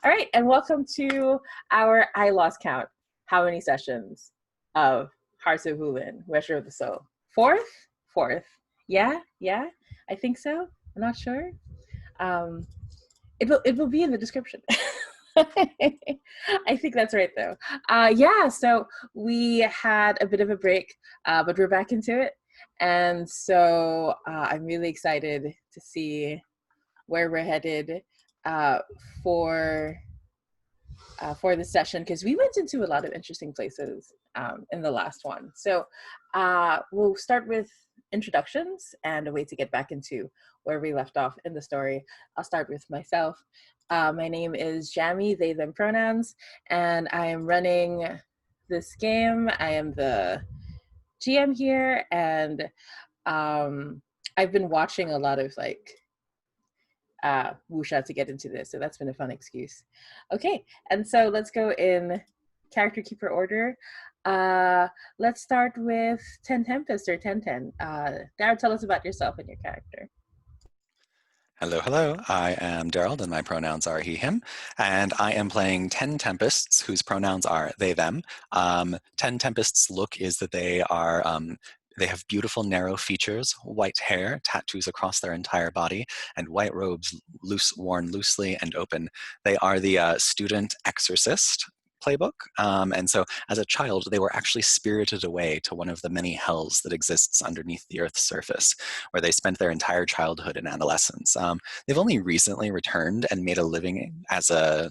All right, and welcome to our I lost count. How many sessions of Hearts of Wulin, Measure of the Soul? Fourth. Yeah, I think so. I'm not sure. It will be in the description. I think that's right though. Yeah, so we had a bit of a break, but we're back into it. And so I'm really excited to see where we're headed for this session, because we went into a lot of interesting places in the last one. So we'll start with introductions and a way to get back into where we left off in the story. I'll start with myself. My name is Jamie, they, them pronouns, and I am running this game. I am the GM here, and I've been watching a lot of wuxia to get into this, so that's been a fun excuse. Okay, and so let's go in character keeper order. Let's start with Ten Tempest or Ten. Darrell, tell us about yourself and your character. Hello. I am Daryl, and my pronouns are he, him, and I am playing 10 Tempests, whose pronouns are they, them. 10 Tempests' look is that they are they have beautiful narrow features, white hair, tattoos across their entire body, and white robes worn loosely and open. They are the student exorcist playbook, and so as a child they were actually spirited away to one of the many hells that exists underneath the Earth's surface, where they spent their entire childhood and adolescence. They've only recently returned and made a living as a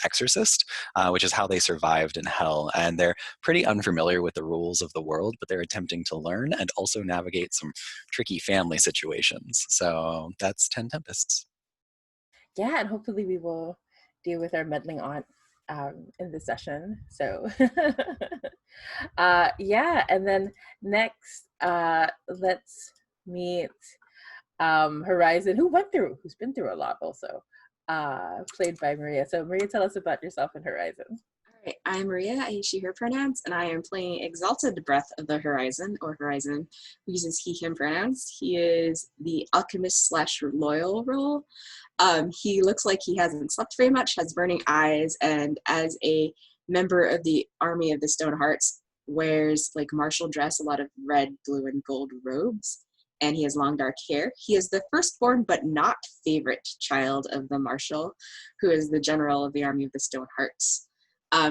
exorcist, which is how they survived in hell, and they're pretty unfamiliar with the rules of the world, but they're attempting to learn and also navigate some tricky family situations. So that's 10 Tempests. Yeah, and hopefully we will deal with our meddling aunt in this session. So yeah, and then next let's meet Horizon, who's been through a lot also, played by Maria. So Maria, tell us about yourself and Horizon. All right, I'm Maria, I she her pronouns, and I am playing Exalted Breath of the Horizon, or Horizon, who uses he him pronouns. He is the alchemist slash loyal role. He looks like he hasn't slept very much, has burning eyes, and as a member of the Army of the Stone Hearts, wears like martial dress, a lot of red, blue, and gold robes, and he has long dark hair. He is the firstborn but not favorite child of the Marshal, who is the general of the Army of the Stone Hearts.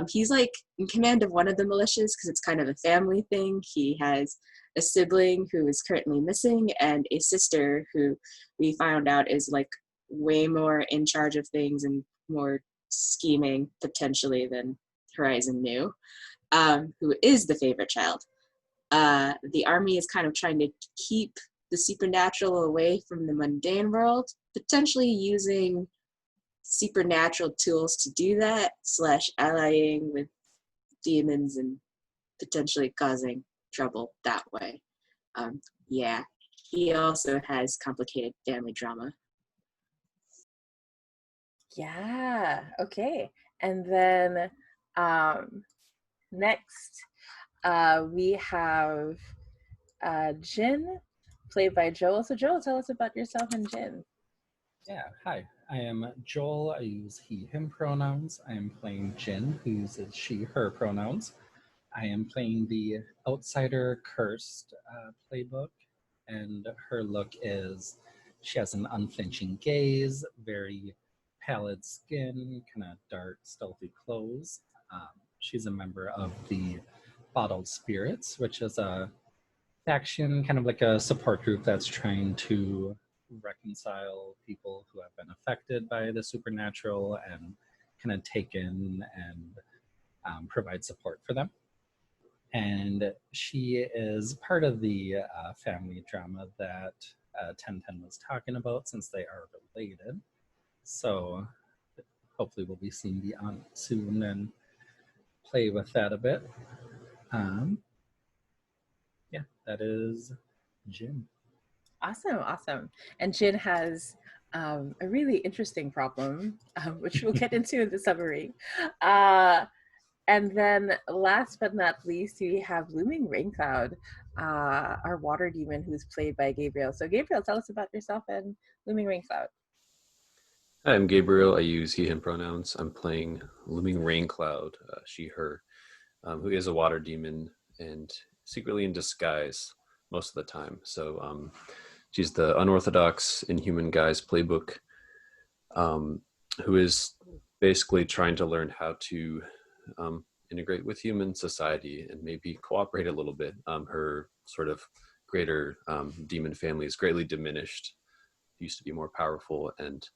He's like in command of one of the militias because it's kind of a family thing. He has a sibling who is currently missing and a sister who we found out is like way more in charge of things and more scheming potentially than Horizon knew, who is the favorite child. The army is kind of trying to keep the supernatural away from the mundane world, potentially using supernatural tools to do that, / allying with demons and potentially causing trouble that way. Yeah, he also has complicated family drama. Yeah, okay. And then next we have Jin, played by Joel. So Joel, tell us about yourself and Jin. Yeah, hi. I am Joel. I use he, him pronouns. I am playing Jin, who uses she, her pronouns. I am playing the outsider cursed playbook, and her look is she has an unflinching gaze, very pallid skin, kind of dark, stealthy clothes. She's a member of the Bottled Spirits, which is a faction, kind of like a support group that's trying to reconcile people who have been affected by the supernatural and kind of take in and provide support for them. And she is part of the family drama that 1010 was talking about, since they are related. So hopefully we'll be seeing the aunt soon and play with that a bit. Yeah, that is Jin. Awesome. And Jin has a really interesting problem, which we'll get into in the summary. And then last but not least, we have Looming Raincloud, our water demon, who's played by Gabriel. So Gabriel, tell us about yourself and Looming Raincloud. Hi, I'm Gabriel. I use he, him pronouns. I'm playing Looming Rain Cloud, she, her, who is a water demon and secretly in disguise most of the time. So she's the unorthodox inhuman guy's playbook, um, who is basically trying to learn how to integrate with human society and maybe cooperate a little bit. Her sort of greater demon family is greatly diminished, used to be more powerful, and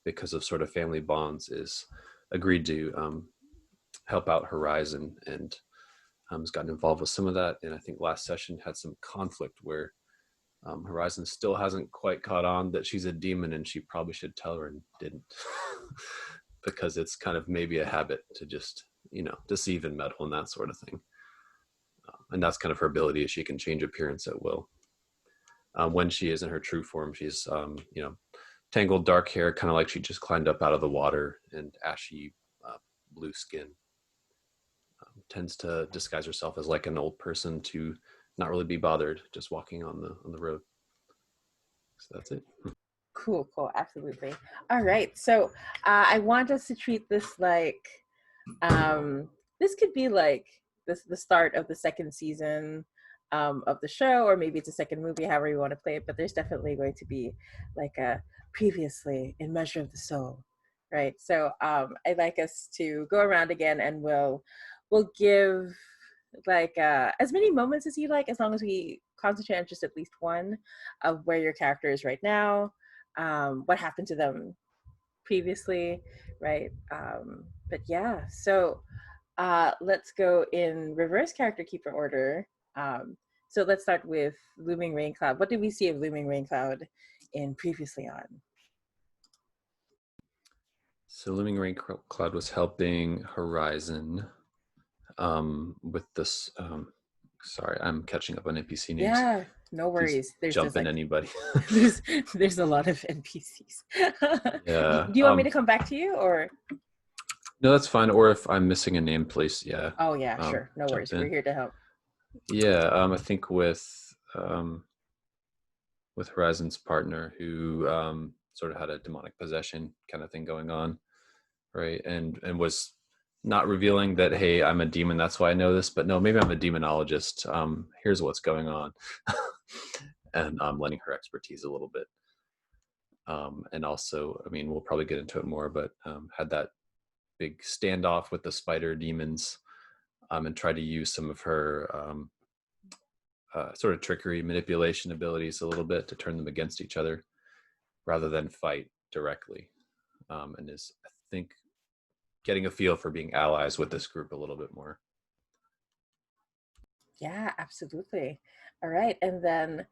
because of sort of family bonds is agreed to help out Horizon, and has gotten involved with some of that. And I think last session had some conflict where Horizon still hasn't quite caught on that she's a demon and she probably should tell her and didn't. Because it's kind of maybe a habit to just, deceive and meddle and that sort of thing. And that's kind of her ability, is she can change appearance at will. When she is in her true form, she's, tangled dark hair, kind of like she just climbed up out of the water, and ashy blue skin. Tends to disguise herself as like an old person to not really be bothered, just walking on the road. So that's it. Cool, absolutely. All right, so I want us to treat this like this could be like the start of the second season of the show, or maybe it's a second movie, however you want to play it. But there's definitely going to be like a previously in Measure of the Soul, right? So I'd like us to go around again, and we'll give like as many moments as you like, as long as we concentrate on just at least one of where your character is right now, what happened to them previously, right? But yeah, so let's go in reverse character keeper order. So let's start with Looming Rain Cloud. What did we see of Looming Rain Cloud in previously on? So Looming Rain Cloud was helping Horizon with this. Sorry, I'm catching up on NPC names. Yeah, no worries. Please jump in, like, anybody. there's a lot of NPCs. Yeah. Do you want me to come back to you, or? No, that's fine. Or if I'm missing a name, please, yeah. Oh yeah, sure. No worries. in. We're here to help. Yeah, I think with Horizon's partner, who sort of had a demonic possession kind of thing going on, right? And was not revealing that, hey, I'm a demon, that's why I know this, but no, maybe I'm a demonologist. Here's what's going on. And lending her expertise a little bit. And also, I mean, we'll probably get into it more, but had that big standoff with the spider demons, and tried to use some of her sort of trickery, manipulation abilities a little bit to turn them against each other rather than fight directly. And is, I think, getting a feel for being allies with this group a little bit more. Yeah, absolutely. All right. And then,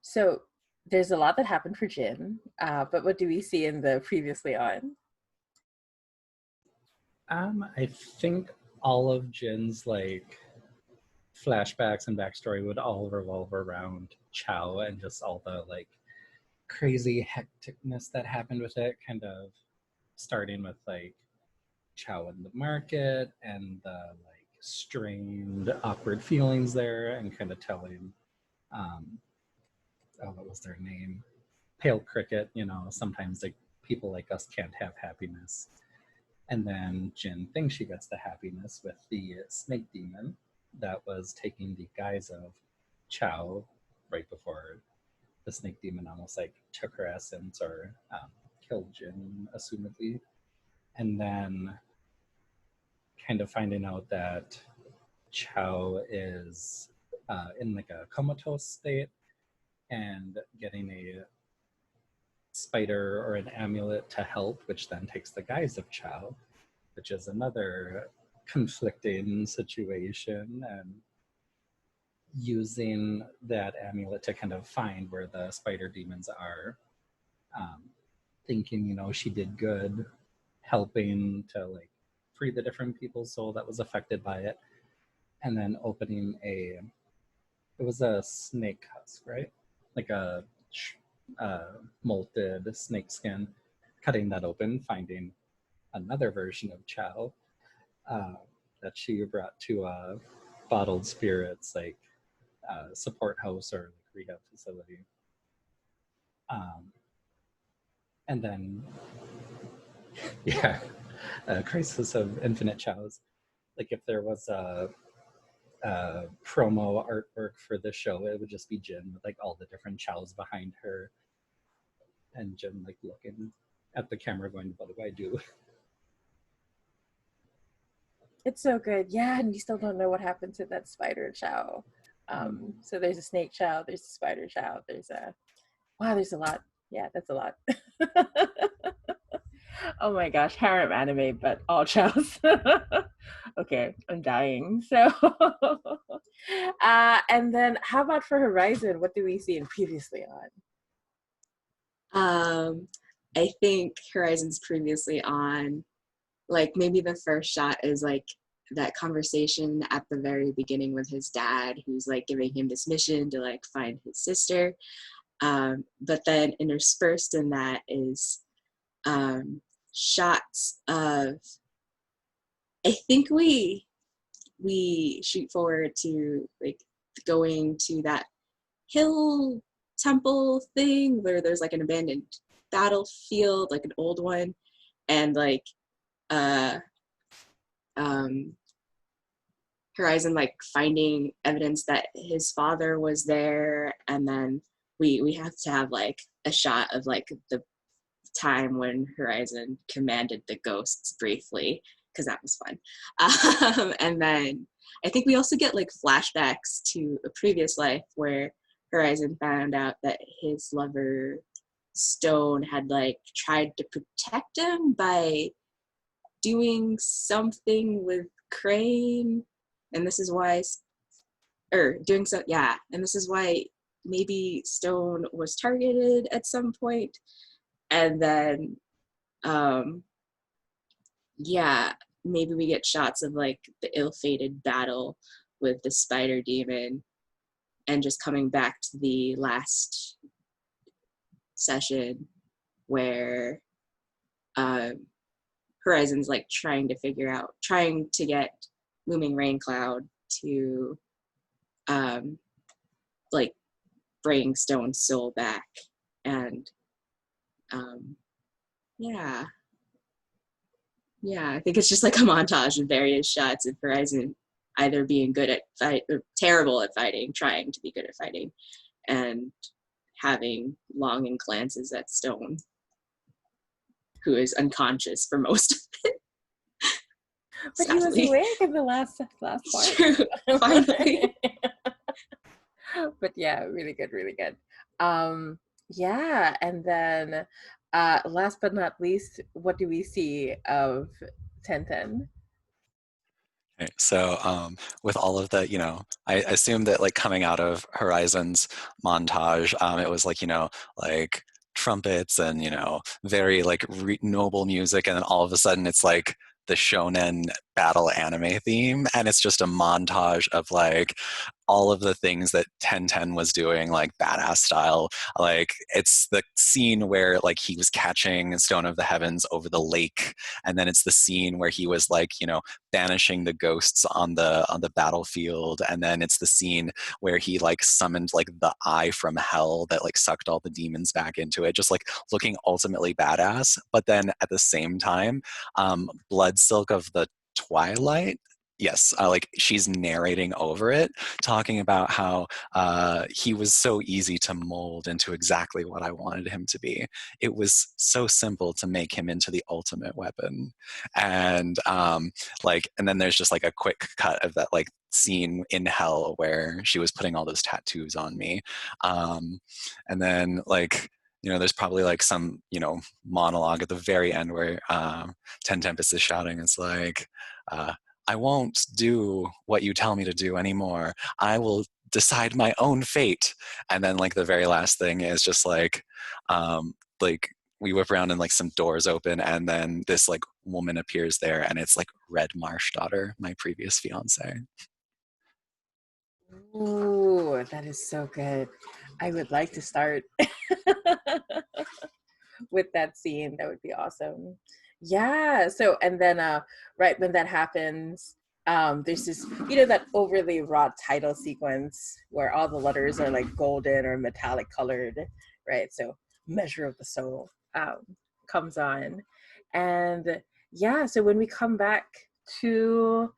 so there's a lot that happened for Jin, but what do we see in the previously on? I think all of Jin's like flashbacks and backstory would all revolve around Chao and just all the like crazy hecticness that happened with it, kind of starting with like Chao in the market and the like strained, awkward feelings there, and kind of telling, what was their name? Pale Cricket, sometimes like people like us can't have happiness. And then Jin thinks she gets the happiness with the snake demon that was taking the guise of Chao right before the snake demon almost like took her essence or killed Jin, assumedly. And then kind of finding out that Chao is in like a comatose state and getting a spider or an amulet to help, which then takes the guise of Chao, which is another conflicting situation, and using that amulet to kind of find where the spider demons are, thinking, she did good, helping to like free the different people's soul that was affected by it, and then opening it was a snake husk, right? Like a molted snake skin, cutting that open, finding another version of Chao that she brought to a bottled spirits like support house or like rehab facility. And then, yeah, Crisis of Infinite Chows. Like if there was a promo artwork for the show, it would just be Jin with like all the different chows behind her, and Jin like looking at the camera going, what do I do? It's so good. Yeah, and you still don't know what happened to that spider Chao. So there's a snake Chao, there's a spider Chao, there's a there's a lot. Yeah, that's a lot. Oh my gosh, harem anime, but all Chaos. Okay, I'm dying. So, and then how about for Horizon? What do we see in previously on? I think Horizon's previously on, like maybe the first shot is like that conversation at the very beginning with his dad, who's like giving him this mission to like find his sister. But then interspersed in that is shots of, I think we shoot forward to like going to that hill temple thing where there's like an abandoned battlefield, like an old one, and like Horizon like finding evidence that his father was there, and then we have to have like a shot of like the time when Horizon commanded the ghosts briefly, because that was fun. And then I think we also get like flashbacks to a previous life where Horizon found out that his lover Stone had like tried to protect him by doing something with Crane, and this is why, and this is why maybe Stone was targeted at some point. And then maybe we get shots of like the ill-fated battle with the spider demon, and just coming back to the last session where Horizon's like trying to get Looming Rain Cloud to like bring Stone's soul back. And I think it's just like a montage of various shots of Horizon either being good at fight or terrible at fighting, trying to be good at fighting, and having longing glances at Stone, who is unconscious for most of it. But sadly. He was awake in the last part. True, finally. But yeah, really good. And then last but not least, what do we see of 1010? Okay, so with all of the, I assume that like coming out of Horizon's montage, it was like, like trumpets and, very like noble music. And then all of a sudden it's like the shonen battle anime theme. And it's just a montage of like all of the things that 1010 was doing, like badass style. Like it's the scene where like he was catching Stone of the Heavens over the lake, and then it's the scene where he was like, banishing the ghosts on the battlefield, and then it's the scene where he like summoned like the eye from hell that like sucked all the demons back into it, just like looking ultimately badass. But then at the same time, Blood Silk of the Twilight, yes, like she's narrating over it, talking about how he was so easy to mold into exactly what I wanted him to be. It was so simple to make him into the ultimate weapon. And and then there's just like a quick cut of that like scene in hell where she was putting all those tattoos on me. And then like, there's probably like some, monologue at the very end where Ten Tempest is shouting. It's like, I won't do what you tell me to do anymore. I will decide my own fate. And then like the very last thing is just like we whip around and like some doors open, and then this like woman appears there, and it's like Red Marsh daughter, my previous fiance. Ooh, that is so good. I would like to start with that scene. That would be awesome. Yeah. So, and then right when that happens, there's this, that overly wrought title sequence where all the letters are like golden or metallic colored, right? So, Measure of the Soul. comes on. And yeah, so when we come back to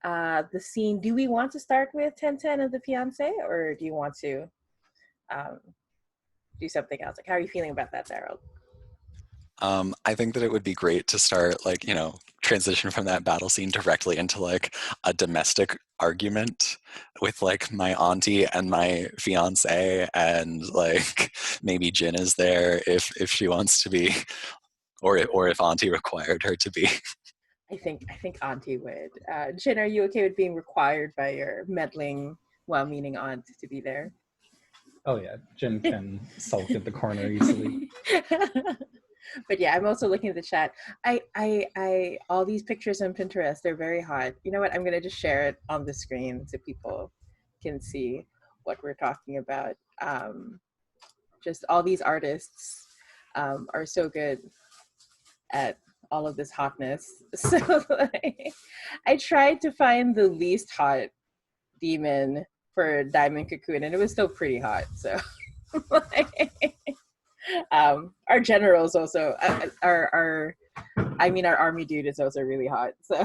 the scene, do we want to start with 1010 and the fiance, or do you want to do something else? Like, how are you feeling about that, Daryl? I think that it would be great to start, like, transition from that battle scene directly into like a domestic argument with like my auntie and my fiance, and like maybe Jin is there if she wants to be, or if auntie required her to be. I think auntie would. Jin, are you okay with being required by your meddling, well-meaning aunt to be there? Oh yeah, Jin can sulk at the corner easily. But yeah, I'm also looking at the chat. I all these pictures on Pinterest, they're very hot. You know what? I'm gonna just share it on the screen so people can see what we're talking about. Just all these artists are so good at all of this hotness. So I tried to find the least hot demon for Diamond Cocoon, and it was still pretty hot. So our generals also, our army dude is also really hot. So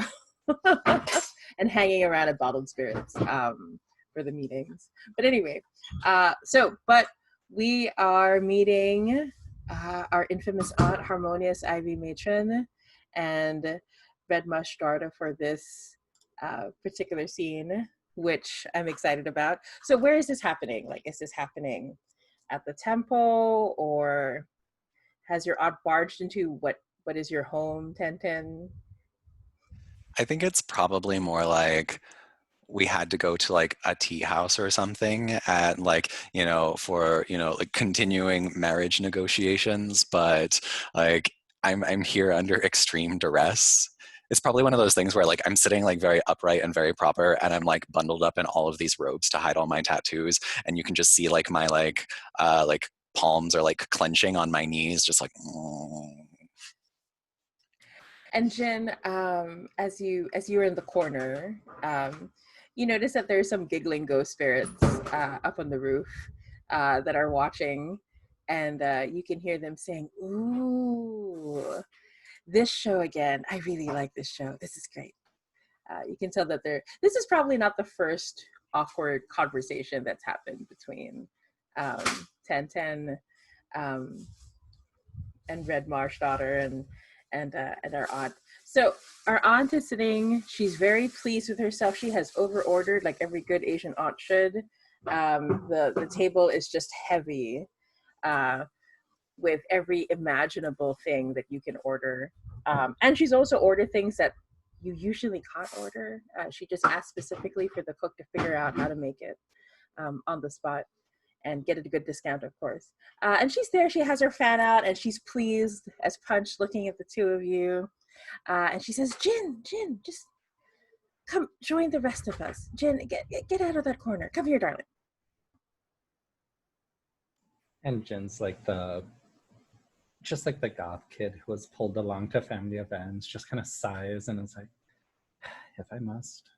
and hanging around at Bottled Spirits for the meetings. But anyway, but we are meeting our infamous aunt, Harmonious Ivy Matron, and Red Mush Darda for this particular scene, which I'm excited about. So where is this happening? Like, is this happening at the temple, or has your aunt barged into what is your home, 1010? I think it's probably more like we had to go to like a tea house or something at like, for, like continuing marriage negotiations, but like I'm here under extreme duress. It's probably one of those things where like I'm sitting like very upright and very proper, and I'm like bundled up in all of these robes to hide all my tattoos, and you can just see like my like palms are like clenching on my knees, just like. And Jen, as you were in the corner, you notice that there's some giggling ghost spirits up on the roof that are watching, and you can hear them saying, "Ooh, this show again. I really like this show. This is great." You can tell that this is probably not the first awkward conversation that's happened between 1010 and Red Marsh daughter and our aunt. So our aunt is sitting. She's very pleased with herself. She has over-ordered like every good Asian aunt should. The table is just heavy with every imaginable thing that you can order. And she's also ordered things that you usually can't order. She just asked specifically for the cook to figure out how to make it on the spot and get a good discount, of course. And she's there, she has her fan out, and she's pleased as punch looking at the two of you. And she says, Jin, just come join the rest of us. Jin, get out of that corner. Come here, darling. And Jin's like the goth kid who was pulled along to family events, just kind of sighs and is like, if I must.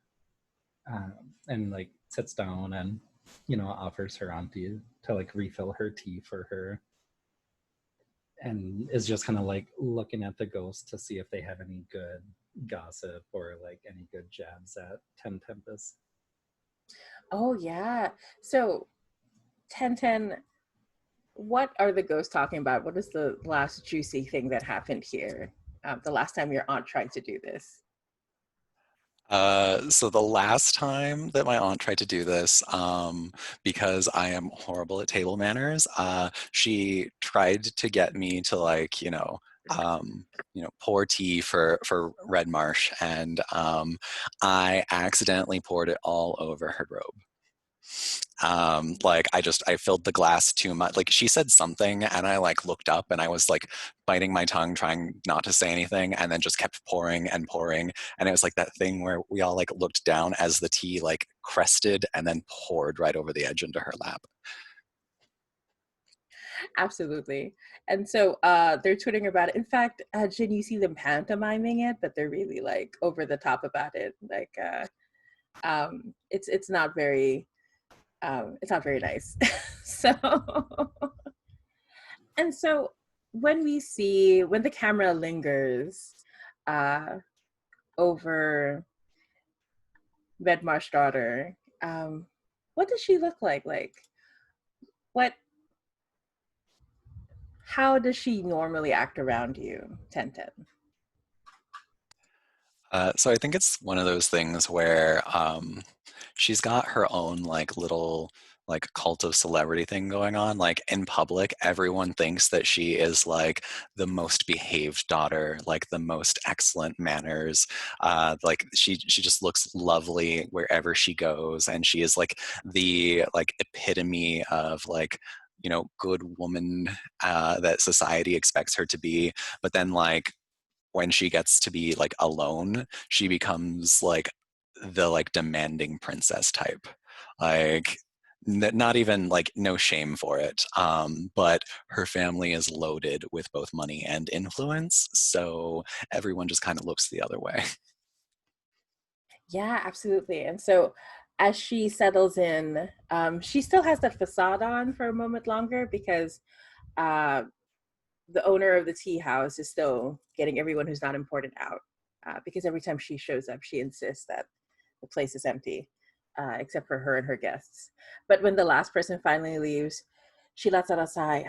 And like sits down and offers her auntie to like refill her tea for her, and is just kind of like looking at the ghosts to see if they have any good gossip or like any good jabs at 10 Tempest. Oh yeah. So 1010, what are the ghosts talking about? What is the last juicy thing that happened here? The last time your aunt tried to do this? So the last time that my aunt tried to do this, because I am horrible at table manners, she tried to get me to like, pour tea for Red Marsh, and I accidentally poured it all over her robe. Like I filled the glass too much. Like she said something and I like looked up and I was like biting my tongue trying not to say anything, and then just kept pouring and pouring, and it was like that thing where we all like looked down as the tea like crested and then poured right over the edge into her lap. Absolutely. And so they're tweeting about it. In fact, Jin, you see them pantomiming it, but they're really like over the top about it. Like it's not very nice. So and so when the camera lingers over Red Marsh daughter, what does she look like? Like, how does she normally act around you, Tenten? So I think it's one of those things where she's got her own like little like cult of celebrity thing going on. Like in public, everyone thinks that she is like the most behaved daughter, like the most excellent manners. Like she just looks lovely wherever she goes, and she is like the like epitome of like, you know, good woman that society expects her to be. But then like when she gets to be like alone, she becomes like the like demanding princess type. Like not even like no shame for it. But her family is loaded with both money and influence, so everyone just kind of looks the other way. Yeah, absolutely. And so as she settles in, she still has that facade on for a moment longer because uh, the owner of the tea house is still getting everyone who's not important out. Because every time she shows up, she insists that the place is empty, except for her and her guests. But when the last person finally leaves, she lets out a sigh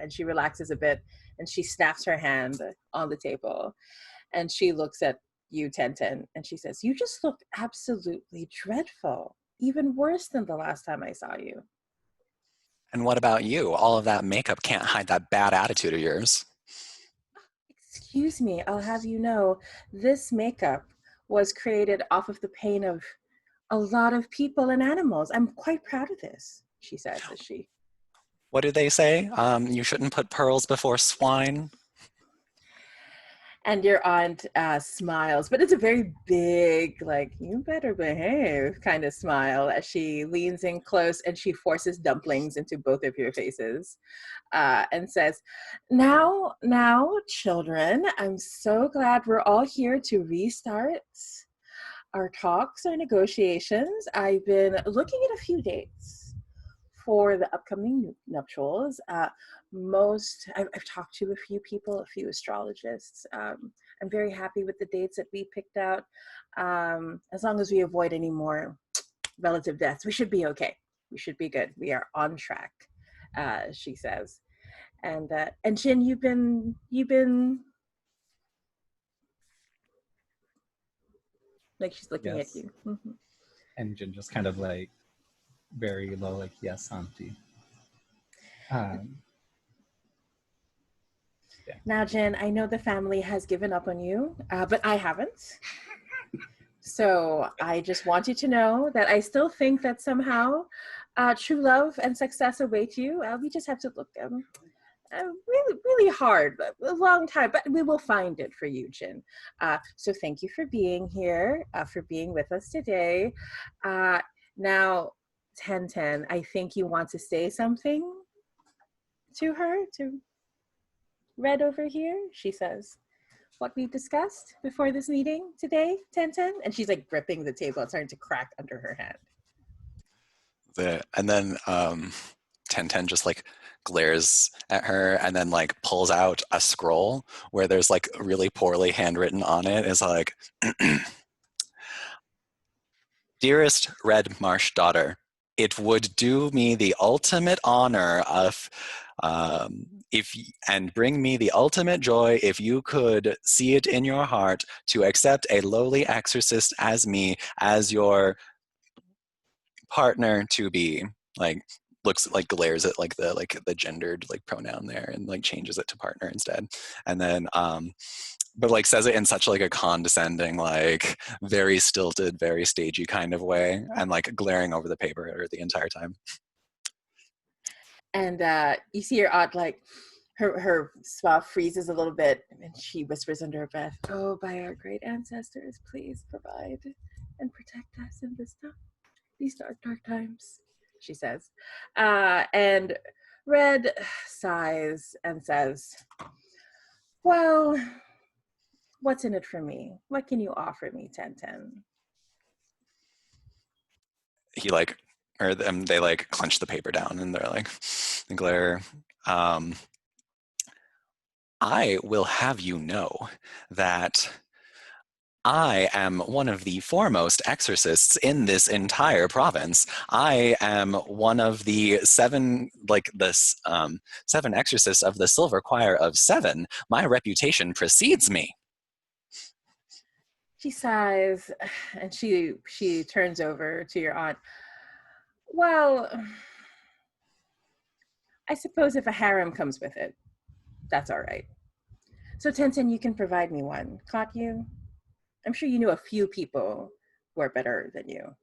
and she relaxes a bit and she snaps her hand on the table and she looks at you, Tenten, and she says, "You just look absolutely dreadful, even worse than the last time I saw you." And what about you? All of that makeup can't hide that bad attitude of yours. Excuse me, I'll have you know, this makeup was created off of the pain of a lot of people and animals. I'm quite proud of this, she says as she. What do they say? You shouldn't put pearls before swine. And your aunt smiles, but it's a very big, like, you better behave kind of smile as she leans in close and she forces dumplings into both of your faces and says, now, children, I'm so glad we're all here to restart our talks, our negotiations. I've been looking at a few dates for the upcoming nuptials. I've talked to a few people, a few astrologists. I'm very happy with the dates that we picked out. As long as we avoid any more relative deaths, we should be okay. We should be good. We are on track, she says. And Jin, you've been like she's looking Yes. at you. Mm-hmm. And Jin just kind of like very low, like, yes, auntie. Yeah. Now, Jen, I know the family has given up on you, but I haven't. So I just want you to know that I still think that somehow true love and success await you. We just have to look really, really hard, a long time, but we will find it for you, Jin. So thank you for being here, for being with us today. Now, 1010, I think you want to say something to her, to Red over here, she says. What we discussed before this meeting today, 1010? And she's like gripping the table. It's starting to crack under her hand. And then 1010 just like glares at her and then like pulls out a scroll where there's like really poorly handwritten on it. Is like, "Dearest Red Marsh daughter, it would do me the ultimate honor of and bring me the ultimate joy if you could see it in your heart to accept a lowly exorcist as me as your partner to be." Like looks like glares at like the gendered like pronoun there and like changes it to partner instead. And then but like says it in such like a condescending, like very stilted, very stagey kind of way, and like glaring over the paper at her the entire time. And you see your aunt, like her smile freezes a little bit and she whispers under her breath, "Oh, by our great ancestors, please provide and protect us in these dark times," she says. And Red sighs and says, "Well, what's in it for me? What can you offer me, 1010?" He like, or them, they like clench the paper down and they're like, and glare. I will have you know that I am one of the foremost exorcists in this entire province. I am one of the seven exorcists of the Silver Choir of Seven. My reputation precedes me. She sighs and she turns over to your aunt. Well, I suppose if a harem comes with it, that's all right. So Tenten, you can provide me one, can't you? I'm sure you know a few people who are better than you.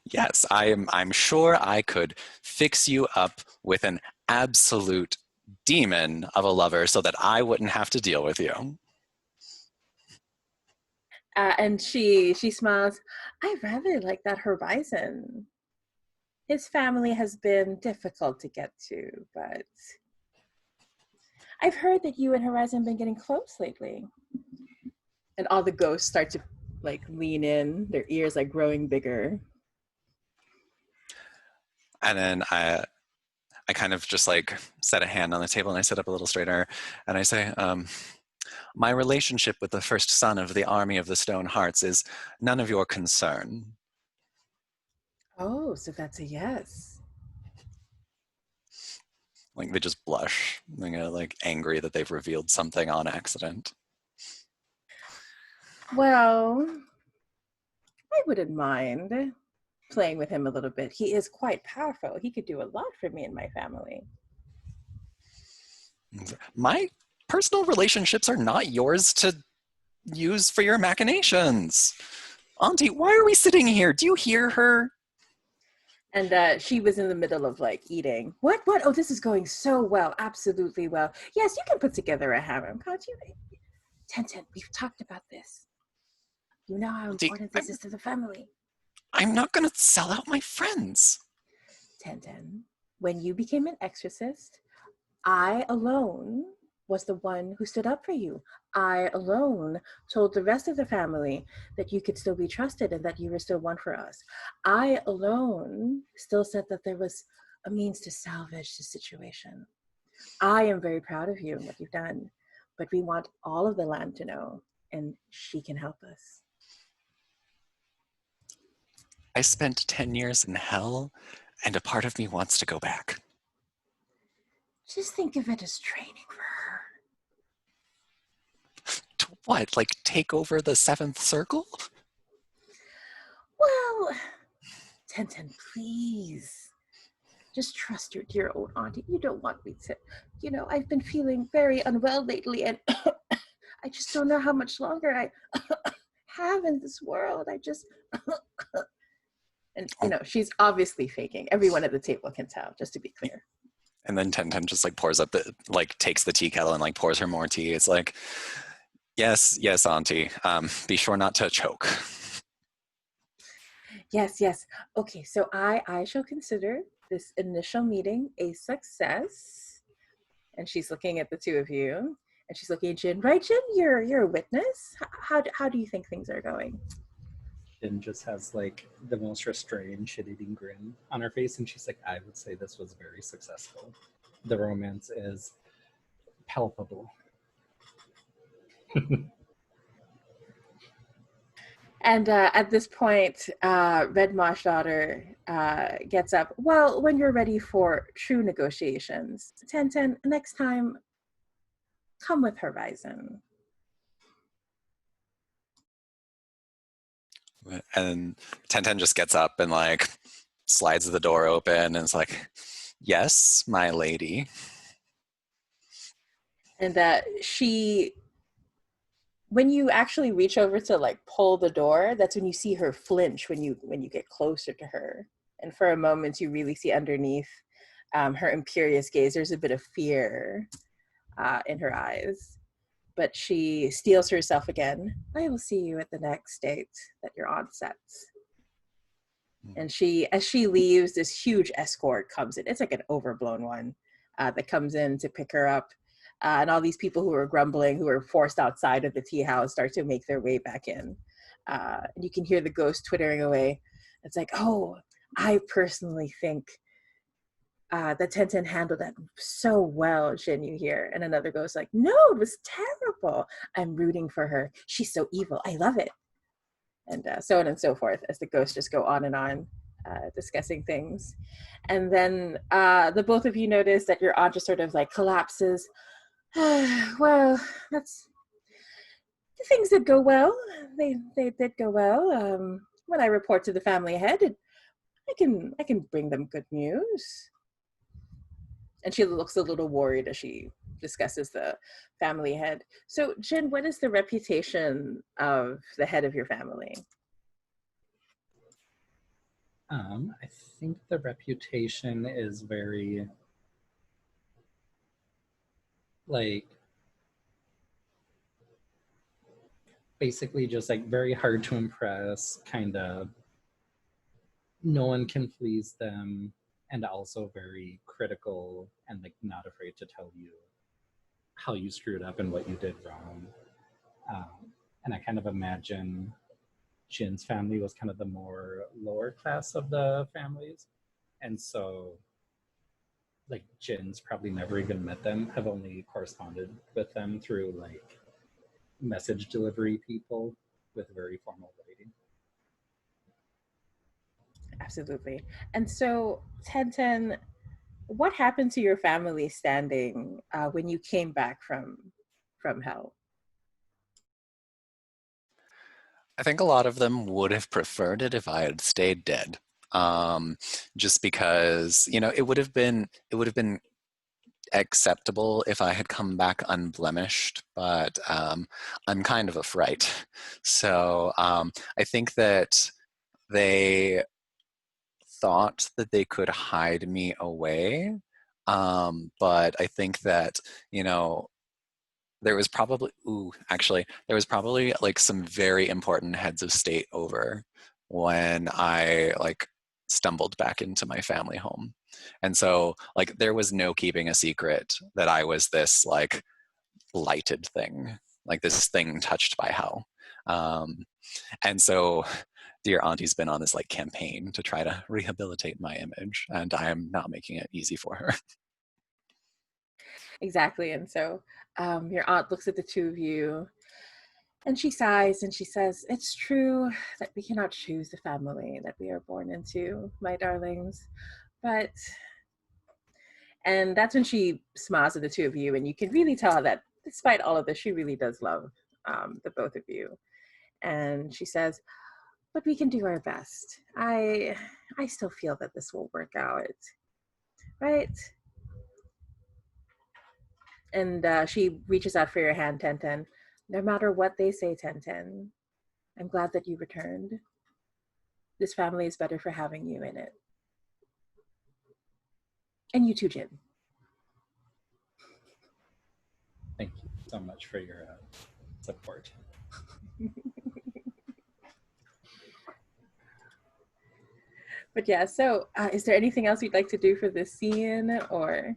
Yes, I'm sure I could fix you up with an absolute demon of a lover so that I wouldn't have to deal with you. And she smiles. I rather like that Horizon. His family has been difficult to get to, but I've heard that you and Horizon have been getting close lately. And all the ghosts start to like lean in, their ears like growing bigger. And then I kind of just like set a hand on the table and I sit up a little straighter and I say, my relationship with the first son of the army of the Stone Hearts is none of your concern. Oh, so that's a yes. Like they just blush. They get like angry that they've revealed something on accident. Well, I wouldn't mind playing with him a little bit. He is quite powerful. He could do a lot for me and my family. My personal relationships are not yours to use for your machinations. Auntie, why are we sitting here? Do you hear her? And she was in the middle of like eating. What? Oh, this is going so well. Absolutely well. Yes, you can put together a harem, can't you? Tenten, we've talked about this. You know how important this is to the family. I'm not going to sell out my friends. Tenten, when you became an exorcist, I alone was the one who stood up for you. I alone told the rest of the family that you could still be trusted and that you were still one for us. I alone still said that there was a means to salvage the situation. I am very proud of you and what you've done, but we want all of the land to know, and she can help us. I spent 10 years in hell, and a part of me wants to go back. Just think of it as training for her. To what? Like take over the seventh circle? Well, Tenten, please. Just trust your dear old auntie. You don't want me to, I've been feeling very unwell lately and I just don't know how much longer I have in this world. I just, and she's obviously faking. Everyone at the table can tell, just to be clear. And then Ten just like pours up takes the tea kettle and like pours her more tea. It's like, yes, auntie. Be sure not to choke. Yes. Okay, so I shall consider this initial meeting a success. And she's looking at the two of you, and she's looking at Jin. Right, Jin? You're a witness. How do you think things are going? Jin just has like the most restrained, shit-eating grin on her face, and she's like, I would say this was very successful. The romance is palpable. And at this point, Red Mosh daughter gets up. Well, when you're ready for true negotiations, Tenten, next time, come with Horizon. And Ten just gets up and like slides the door open and is like, yes, my lady. And when you actually reach over to like pull the door, that's when you see her flinch when you get closer to her. And for a moment, you really see underneath her imperious gaze, there's a bit of fear in her eyes. But she steels herself again. I will see you at the next date that your aunt sets. And as she leaves, this huge escort comes in. It's like an overblown one that comes in to pick her up. And all these people who are grumbling, who are forced outside of the tea house, start to make their way back in. And you can hear the ghost twittering away. It's like, oh, I personally think that Tenten handled that so well, Jin, you hear. And another goes like, no, it was terrible. I'm rooting for her. She's so evil. I love it. And so on and so forth, as the ghosts just go on and on, discussing things. And then the both of you notice that your aunt just sort of like collapses. Well, that's the things that go well. They did go well. When I report to the family head, I can bring them good news. And she looks a little worried as she discusses the family head. So, Jin, what is the reputation of the head of your family? I think the reputation is very, like, basically just like very hard to impress, kind of no one can please them, and also very critical and like not afraid to tell you how you screwed up and what you did wrong. And I kind of imagine Jin's family was kind of the more lower class of the families. And so like Jin's probably never even met them, have only corresponded with them through like message delivery people with very formal writing. Absolutely. And so, Tenten, what happened to your family standing when you came back from hell? I think a lot of them would have preferred it if I had stayed dead. Just because, you know, it would have been acceptable if I had come back unblemished, but I'm kind of a fright. So I think that they thought that they could hide me away, but I think that, you know, there was probably like some very important heads of state over when I like stumbled back into my family home. And so like there was no keeping a secret that I was this like lighted thing, like this thing touched by hell. And so dear auntie's been on this like campaign to try to rehabilitate my image, and I am not making it easy for her. Exactly. And so your aunt looks at the two of you and she sighs and she says, it's true that we cannot choose the family that we are born into, my darlings. And that's when she smiles at the two of you, and you can really tell that despite all of this, she really does love the both of you. And she says, but we can do our best. I still feel that this will work out, right? And she reaches out for your hand, Tenten. No matter what they say, Tenten, I'm glad that you returned. This family is better for having you in it. And you too, Jin. Thank you so much for your support. But yeah, so is there anything else you'd like to do for this scene, or?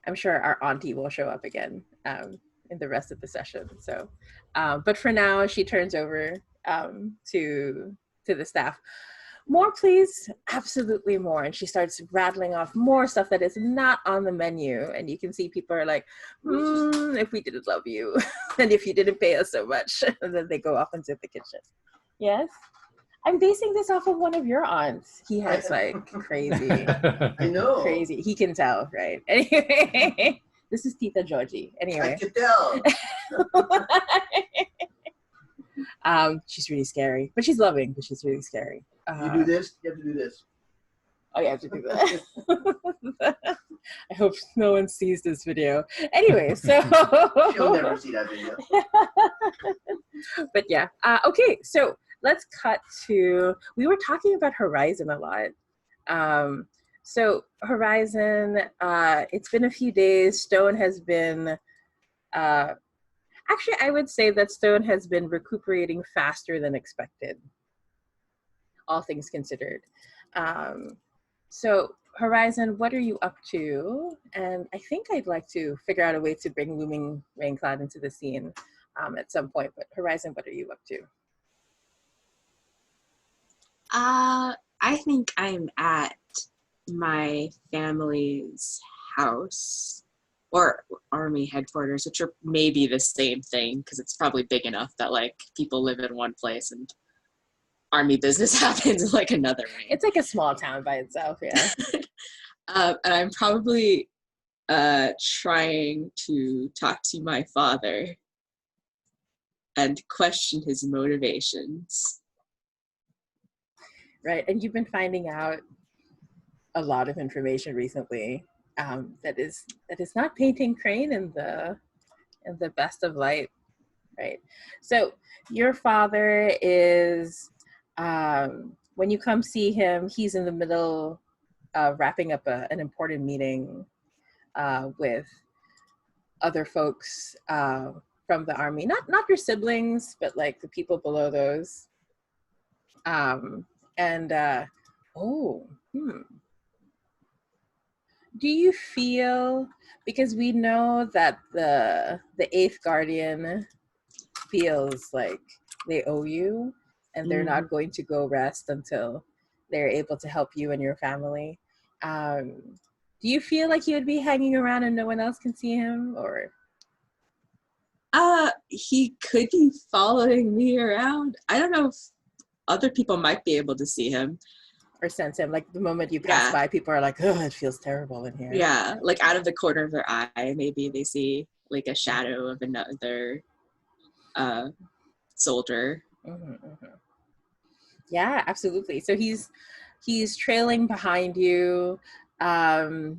I'm sure our auntie will show up again in the rest of the session. So, but for now, she turns over to the staff. More, please. Absolutely more. And she starts rattling off more stuff that is not on the menu. And you can see people are like, if we didn't love you, and if you didn't pay us so much, and then they go off into the kitchen. Yes? I'm basing this off of one of your aunts. He has like crazy. I know. Crazy. He can tell, right? Anyway, this is Tita Georgie. Anyway. I can tell. She's really scary, but she's loving, but she's really scary. You do this, you have to do this. Oh, you have to do that. I hope no one sees this video. Anyway, so. She'll never see that video. But yeah, okay, so let's cut to, we were talking about Horizon a lot. So Horizon, it's been a few days. Stone has been, actually I would say that Stone has been recuperating faster than expected, all things considered. So Horizon, what are you up to? And I think I'd like to figure out a way to bring Looming Raincloud into the scene at some point, but Horizon, what are you up to? I think I'm at my family's house or army headquarters, which are maybe the same thing because it's probably big enough that like people live in one place and army business happens in like another way. It's like a small town by itself, yeah. And I'm probably trying to talk to my father and question his motivations. Right, and you've been finding out a lot of information recently that is not painting Crane in the best of light, right? So your father is, when you come see him, he's in the middle of wrapping up an important meeting with other folks from the army, not your siblings, but like the people below those. Do you feel, because we know that the eighth guardian feels like they owe you and they're not going to go rest until they're able to help you and your family. Do you feel like he would be hanging around and no one else can see him, or? He could be following me around. I don't know if other people might be able to see him. Or sense him, like the moment you pass by, people are like, oh, it feels terrible in here. Yeah, like out of the corner of their eye, maybe they see like a shadow of another soldier. Yeah, absolutely. So he's trailing behind you. I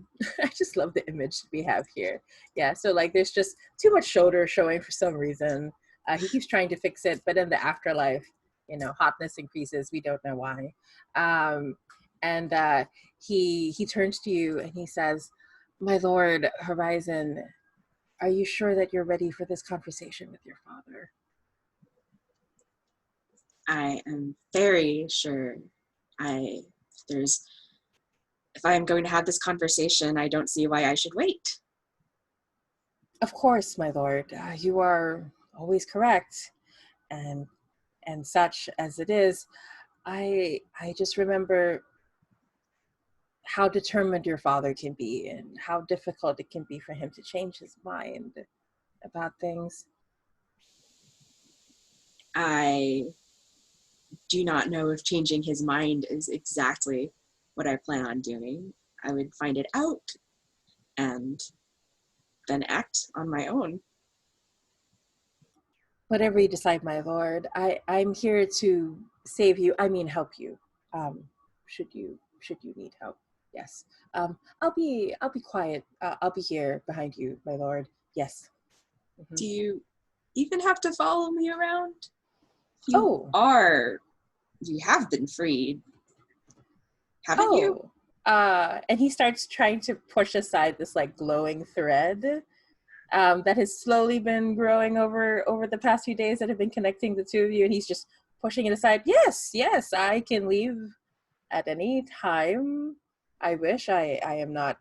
just love the image we have here. Yeah, so like there's just too much shoulder showing for some reason. He keeps trying to fix it, but in the afterlife, you know, hotness increases. We don't know why. He turns to you and he says, "My lord, Horizon, are you sure that you're ready for this conversation with your father?" I am very sure. If I'm going to have this conversation, I don't see why I should wait. Of course, my lord, you are always correct, and such as it is, I just remember how determined your father can be and how difficult it can be for him to change his mind about things. I do not know if changing his mind is exactly what I plan on doing. I would find it out and then act on my own. Whatever you decide, my lord, I'm here to save you. I mean, help you. Should you need help? Yes. I'll be quiet. I'll be here behind you, my lord. Yes. Mm-hmm. Do you even have to follow me around? You have been freed, haven't you? And he starts trying to push aside this like glowing thread that has slowly been growing over the past few days that have been connecting the two of you, and he's just pushing it aside. Yes, I can leave at any time I wish. I am not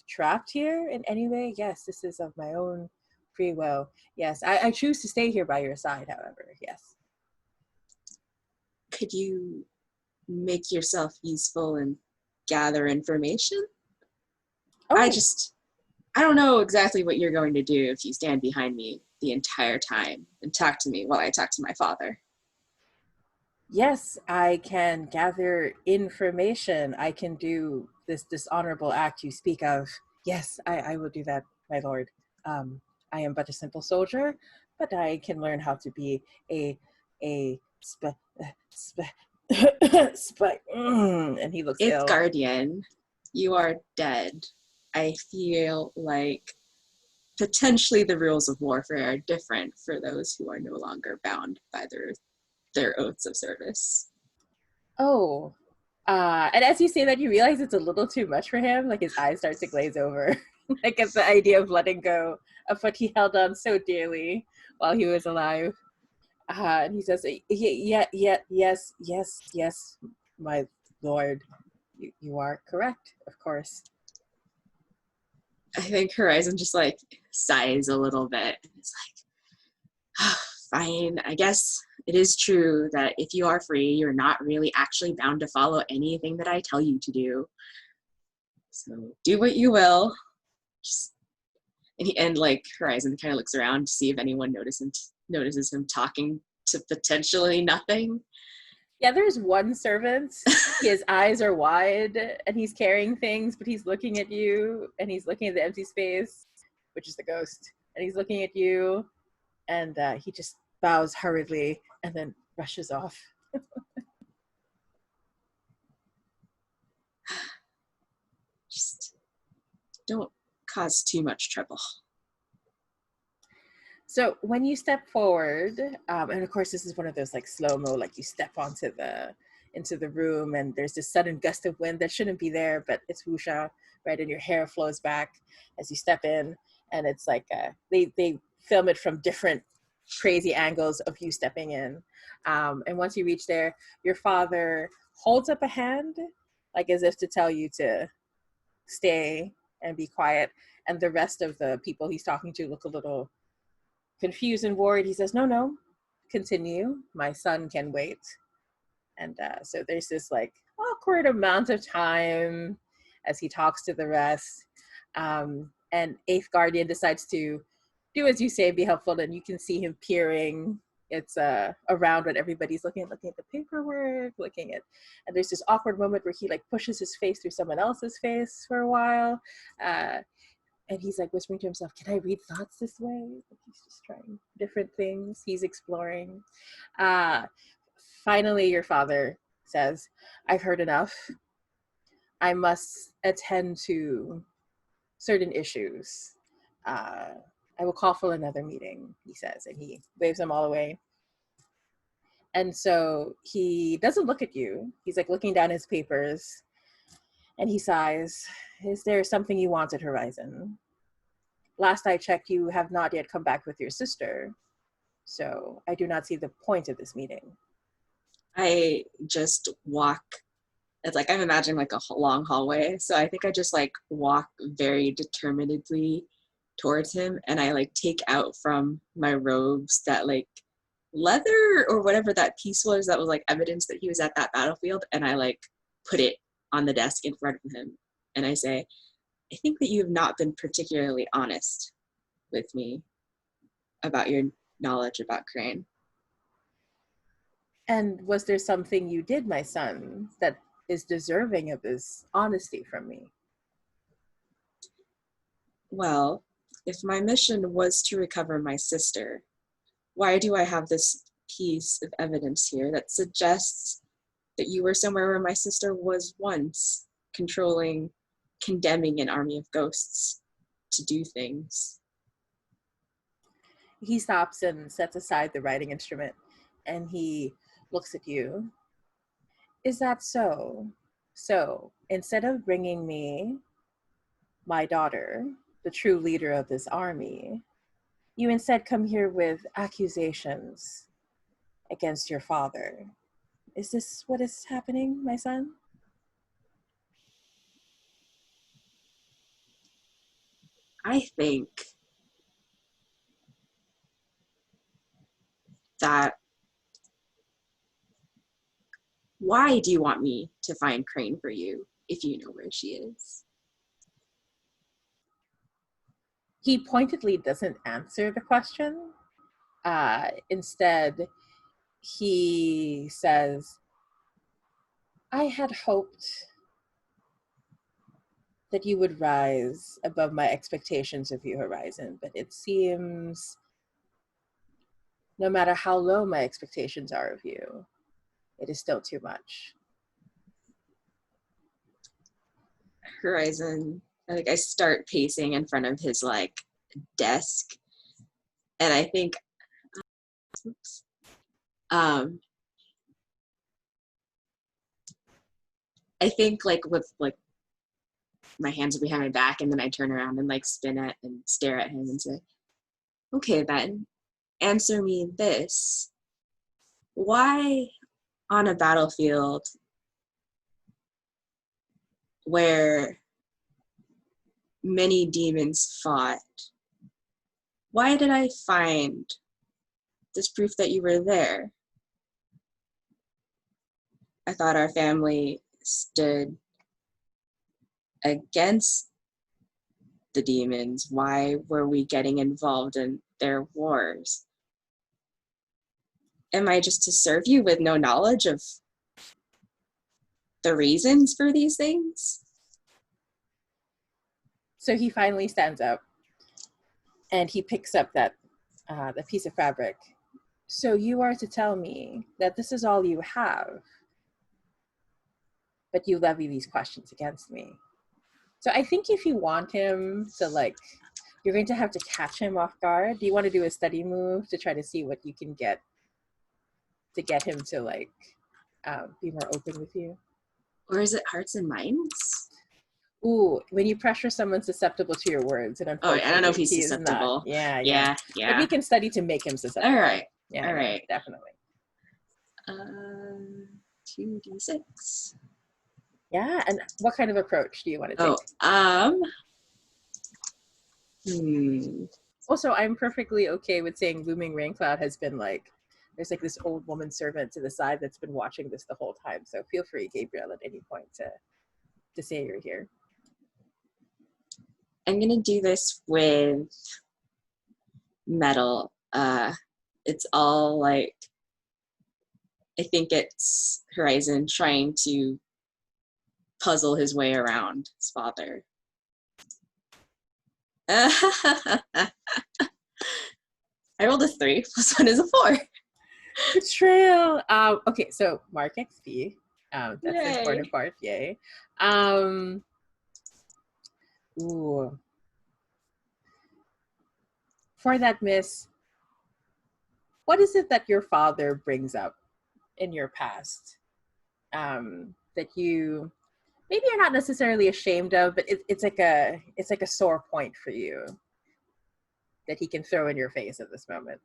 trapped here in any way. Yes, this is of my own free will. Yes, I choose to stay here by your side, however. Yes. Could you make yourself useful and gather information? I don't know exactly what you're going to do if you stand behind me the entire time and talk to me while I talk to my father. Yes, I can gather information. I can do this dishonorable act you speak of. Yes, I will do that, my lord. I am but a simple soldier, but I can learn how to be a and he looks ill. Guardian, you are dead. I feel like potentially the rules of warfare are different for those who are no longer bound by their oaths of service. Oh. And as you say that, you realize it's a little too much for him. Like his eyes start to glaze over. Like at the idea of letting go of what he held on so dearly while he was alive. And he says, yes, my lord. You are correct, of course. I think Horizon just like sighs a little bit. It's like, oh, fine, I guess it is true that if you are free, you're not really actually bound to follow anything that I tell you to do. So do what you will. And like Horizon kind of looks around to see if anyone notices him talking to potentially nothing. Yeah, there's one servant. His eyes are wide and he's carrying things, but he's looking at you and he's looking at the empty space, which is the ghost. And he's looking at you and he just bows hurriedly and then rushes off. Just don't cause too much trouble. So when you step forward, and of course this is one of those like slow-mo, like you step into the room and there's this sudden gust of wind that shouldn't be there, but it's wuxia, right? And your hair flows back as you step in, and it's like they film it from different crazy angles of you stepping in. And once you reach there, your father holds up a hand, like as if to tell you to stay and be quiet. And the rest of the people he's talking to look a little confused and worried. He says, no, continue. My son can wait. And so there's this like awkward amount of time as he talks to the rest. And Eighth Guardian decides to do as you say, be helpful. And you can see him peering. It's around what everybody's looking at the paperwork, and there's this awkward moment where he like pushes his face through someone else's face for a while. And he's like whispering to himself, can I read thoughts this way? He's just trying different things. He's exploring. Finally, your father says, I've heard enough. I must attend to certain issues. I will call for another meeting, he says, and he waves them all away. And so he doesn't look at you. He's like looking down his papers and he sighs. Is there something you wanted, Horizon? Last I checked, you have not yet come back with your sister. So I do not see the point of this meeting. I just walk. It's like I'm imagining like a long hallway. So I think I just like walk very determinedly towards him, and I like take out from my robes that like leather or whatever that piece was that was like evidence that he was at that battlefield, and I like put it on the desk in front of him, and I say, I think that you have not been particularly honest with me about your knowledge about Crane. And was there something you did, my son, that is deserving of this honesty from me? Well, if my mission was to recover my sister, why do I have this piece of evidence here that suggests that you were somewhere where my sister was once, controlling, condemning an army of ghosts to do things? He stops and sets aside the writing instrument, and he looks at you. Is that so? So, instead of bringing me my daughter, the true leader of this army, you instead come here with accusations against your father. Is this what is happening, my son? I think that why do you want me to find Crane for you if you know where she is? He pointedly doesn't answer the question. Instead, he says, I had hoped that you would rise above my expectations of you, Horizon, but it seems no matter how low my expectations are of you, it is still too much. Horizon, like I start pacing in front of his like desk, and I think, I think like with like my hands are behind my back, and then I turn around and like spin it and stare at him and say, okay then, answer me this. Why on a battlefield where many demons fought, why did I find this proof that you were there I thought our family stood against the demons. Why were we getting involved in their wars? Am I just to serve you with no knowledge of the reasons for these things? So he finally stands up and he picks up that the piece of fabric. So you are to tell me that this is all you have, but you levy these questions against me. So I think if you want him to, like, you're going to have to catch him off guard. Do you want to do a study move to try to see what you can get to get him to, like, be more open with you? Or is it hearts and minds? Ooh, when you pressure someone susceptible to your words, and Oh, unfortunately, I don't know if he's he is susceptible. not. Yeah. Yeah. But we can study to make him susceptible. All right. Yeah, All right. definitely. 2d6. Yeah, and what kind of approach do you want to take? Also, I'm perfectly okay with saying Looming Rain Cloud has been like, there's like this old woman servant to the side that's been watching this the whole time. So feel free, Gabriel, at any point to say you're here. I'm gonna do this with metal. It's all like, I think it's Horizon trying to puzzle his way around his father. I rolled a 3, plus 1 is a 4. Betrayal. Okay, so mark XP. That's the Yay. important part. Yay. Ooh. For that miss, what is it that your father brings up in your past that you maybe you're not necessarily ashamed of, but it's like a sore point for you that he can throw in your face at this moment?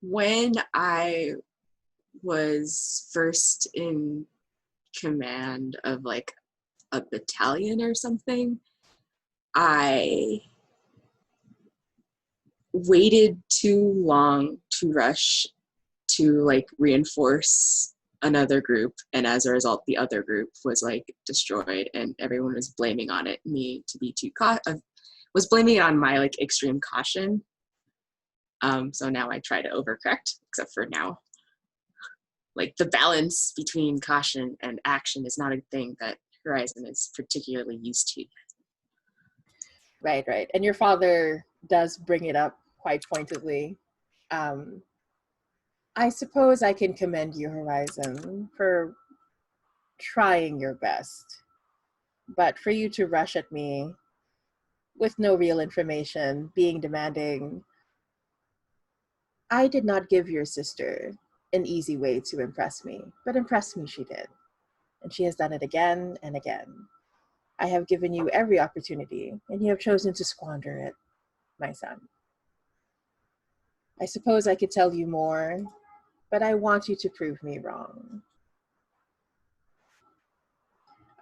When I was first in command of like a battalion or something, I waited too long to rush to like reinforce another group, and as a result the other group was like destroyed, and everyone was blaming on it me to be too was blaming it on my like extreme caution. So now I try to overcorrect, except for now like the balance between caution and action is not a thing that Horizon is particularly used to. Right. And your father does bring it up quite pointedly. I suppose I can commend you, Horizon, for trying your best. But for you to rush at me with no real information, being demanding, I did not give your sister an easy way to impress me, but impress me she did. And she has done it again and again. I have given you every opportunity, and you have chosen to squander it, my son. I suppose I could tell you more, but I want you to prove me wrong.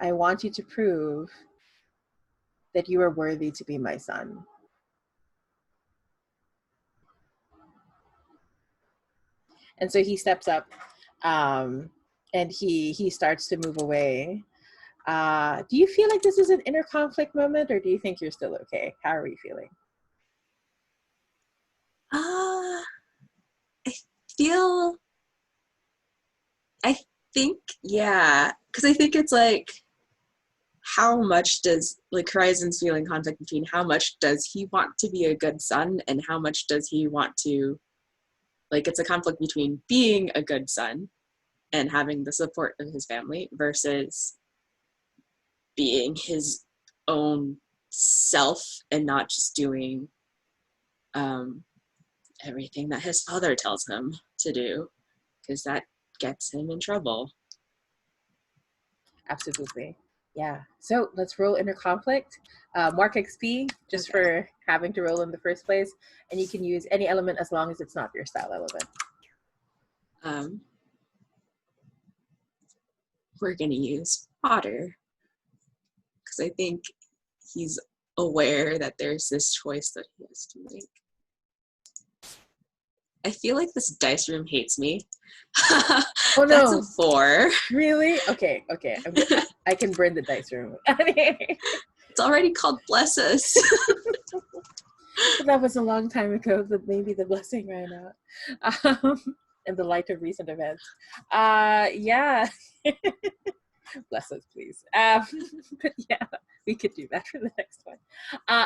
I want you to prove that you are worthy to be my son. And so he steps up and he starts to move away. Do you feel like this is an inner conflict moment, or do you think you're still okay? How are you feeling? I think, yeah, because I think it's like, how much does, like, Horizon's feeling conflict between how much does he want to be a good son and how much does he want to, like, it's a conflict between being a good son and having the support of his family versus being his own self and not just doing everything that his father tells him to do, because that gets him in trouble. Absolutely. Yeah. So let's roll inner conflict. Mark XP just for having to roll in the first place, and you can use any element as long as it's not your style element. We're gonna use water because I think he's aware that there's this choice that he has to make. I feel like this dice room hates me. Oh That's no, a 4. really? Okay. I can burn the dice room. It's already called Bless Us. That was a long time ago, but maybe the blessing ran out. In the light of recent events. Yeah. Bless us, please. But yeah, we could do that for the next one.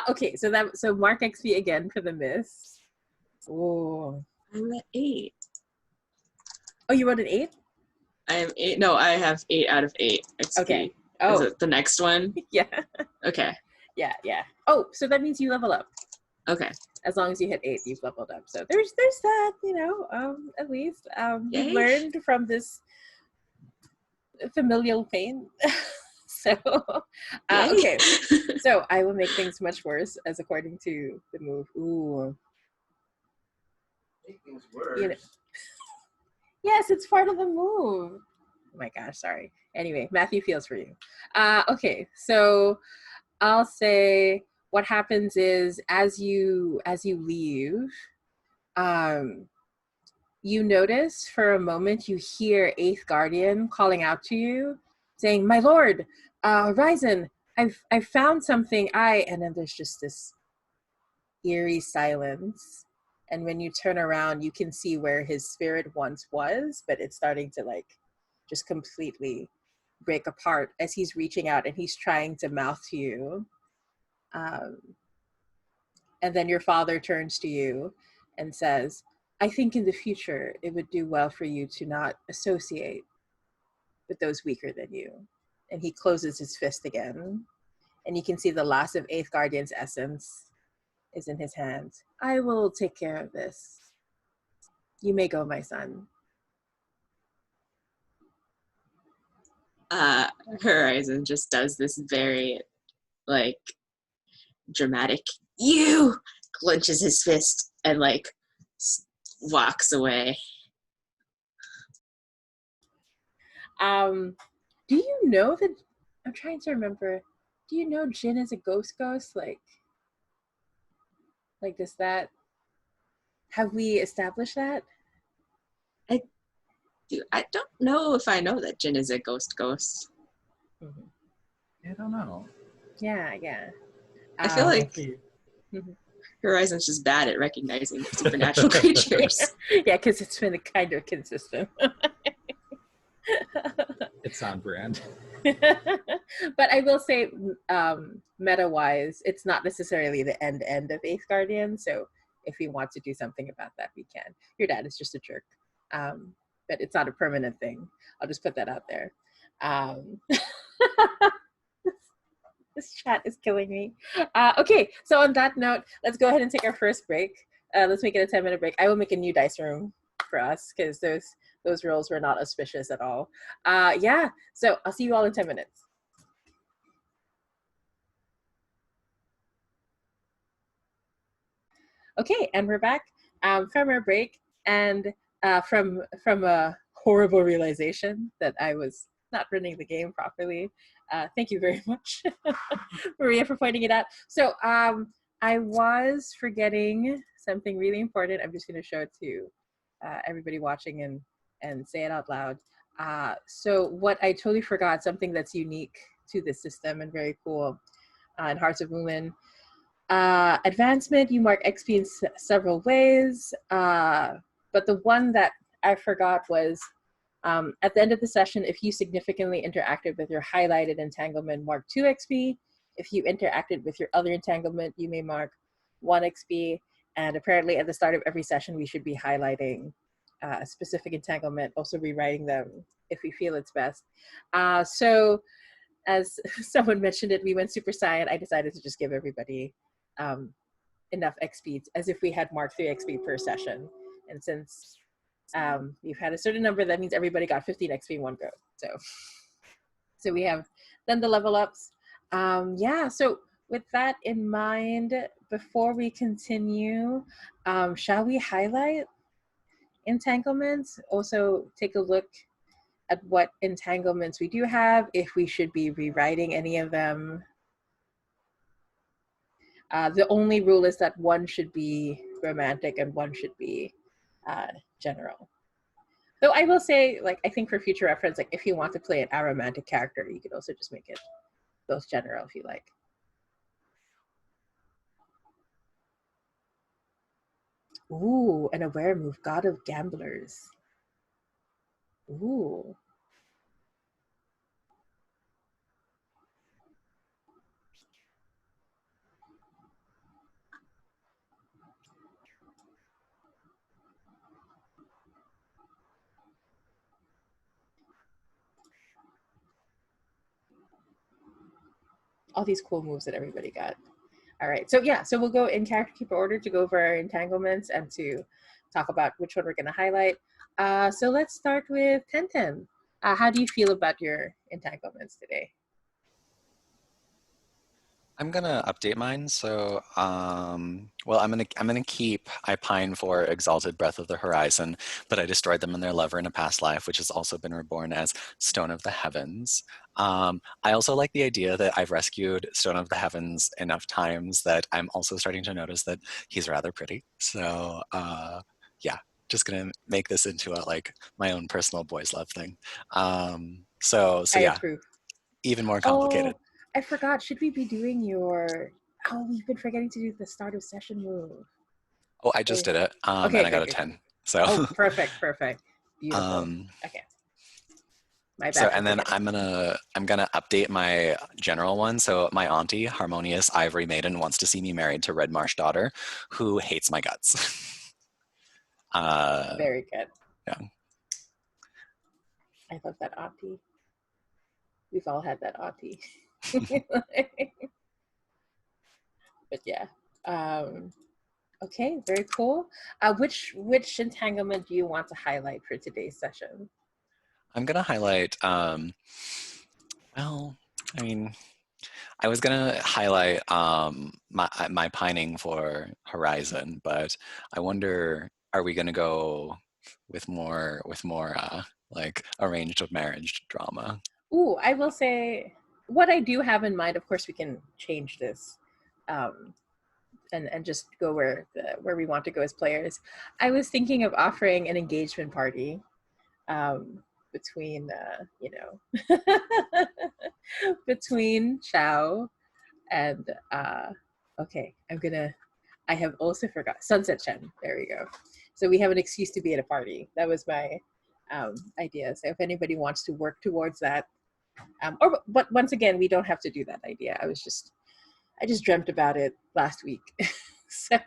Okay, so mark XP again for the miss. Oh. I'm at 8. Oh, you wrote an 8? I am 8. No, I have 8 out of 8 XP. Okay. Is Oh, it the next one? yeah. Okay. Yeah. Oh, so that means you level up. Okay. As long as you hit 8, you've leveled up. So there's that, at least. You've Yay. learned from this familial pain. So, Yay. okay. So I will make things much worse as according to the move. Ooh. Make things worse. You know- Yes, it's part of the move. Oh my gosh, sorry. Anyway, Matthew feels for you. Okay, so I'll say what happens is as you leave, you notice for a moment you hear Eighth Guardian calling out to you, saying, "My lord, Ryzen, I've found something." And then there's just this eerie silence. And when you turn around, you can see where his spirit once was, but it's starting to like just completely break apart as he's reaching out and he's trying to mouth to you. And then your father turns to you and says, "I think in the future it would do well for you to not associate with those weaker than you." And he closes his fist again. And you can see the last of Eighth Guardian's essence is in his hands. "I will take care of this. You may go, my son." Horizon just does this very, like, dramatic, "You!" clenches his fist and, like, walks away. Do you know that, I'm trying to remember, do you know Jin is a ghost? Like does that, have we established that? I don't know if I know that Jin is a ghost. Mm-hmm. I don't know. Yeah. I feel like mm-hmm. Horizon's just bad at recognizing supernatural creatures. Yeah, because it's been kind of consistent. It's on brand. But I will say, meta-wise, it's not necessarily the end of Eighth Guardian. So if we want to do something about that, we can. Your dad is just a jerk, but it's not a permanent thing. I'll just put that out there. This chat is killing me. Okay, so on that note, let's go ahead and take our first break. Let's make it a 10-minute break. I will make a new dice room for us because those rolls were not auspicious at all. Yeah, so I'll see you all in 10 minutes. Okay, and we're back from our break, and from a horrible realization that I was not running the game properly. Thank you very much, Maria, for pointing it out. So I was forgetting something really important. I'm just going to show it to everybody watching and say it out loud. So what I totally forgot, something that's unique to this system and very cool in Hearts of Wulin. Advancement, you mark XP in several ways, but the one that I forgot was at the end of the session, if you significantly interacted with your highlighted entanglement, mark 2 XP. If you interacted with your other entanglement, you may mark 1 XP. And apparently at the start of every session, we should be highlighting a specific entanglement, also rewriting them if we feel it's best. So as someone mentioned it, we went Super Saiyan. I decided to just give everybody enough XP as if we had marked 3 XP per session. And since we've had a certain number, that means everybody got 15 XP in one go. So we have done the level ups. Yeah, so with that in mind, before we continue, shall we highlight entanglements? Also take a look at what entanglements we do have, if we should be rewriting any of them. The only rule is that one should be romantic and one should be general. Though I will say, like, I think for future reference, like if you want to play an aromantic character, you could also just make it both general if you like. Ooh, an aware move, God of Gamblers. Ooh. All these cool moves that everybody got. All right, so yeah, so we'll go in character keeper order to go over our entanglements and to talk about which one we're going to highlight. So let's start with Tenten. How do you feel about your entanglements today? I'm gonna update mine. So, well, I'm gonna keep I pine for Exalted Breath of the Horizon, but I destroyed them and their lover in a past life, which has also been reborn as Stone of the Heavens. I also like the idea that I've rescued Stone of the Heavens enough times that I'm also starting to notice that he's rather pretty. So, yeah, just gonna make this into a like my own personal boys love thing. So I yeah, approve. even more complicated. Oh, I forgot. Should we be doing your... Oh, we've been forgetting to do the start of session move. Oh, I just did it, Okay, and I got good, a good. 10. So, Oh, perfect. Beautiful. Okay. My bad so for and then forgetting. I'm gonna update my general one. So my auntie, Harmonious Ivory Maiden, wants to see me married to Red Marsh Daughter, who hates my guts. Very good. Yeah. I love that auntie. We've all had that auntie. But yeah. Okay, very cool. Which entanglement do you want to highlight for today's session? I'm gonna highlight. Well, I mean, I was gonna highlight my pining for Horizon, but I wonder, are we gonna go with more like arranged marriage drama? Ooh, I will say what I do have in mind. Of course, we can change this, and just go where we want to go as players. I was thinking of offering an engagement party, between between Chao and okay, I have also forgot Sunset Chen. There we go. So we have an excuse to be at a party. That was my idea. So if anybody wants to work towards that, but once again, we don't have to do that idea. I just dreamt about it last week. So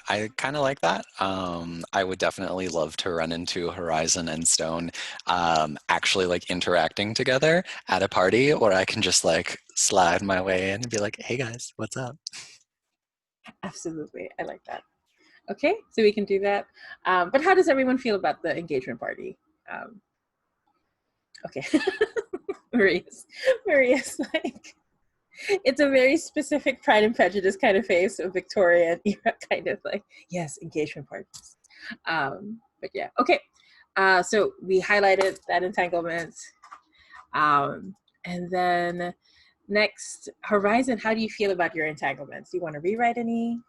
I kind of like that. I would definitely love to run into Horizon and Stone actually like interacting together at a party where I can just like slide my way in and be like, hey guys, what's up? absolutely, I like that. Okay, so we can do that. But how does everyone feel about the engagement party? Okay. Maria's like, it's a very specific Pride and Prejudice kind of face, of Victorian era kind of like, yes, engagement parties. But yeah, okay. So we highlighted that entanglement. And then next, Horizon, how do you feel about your entanglements? Do you want to rewrite any?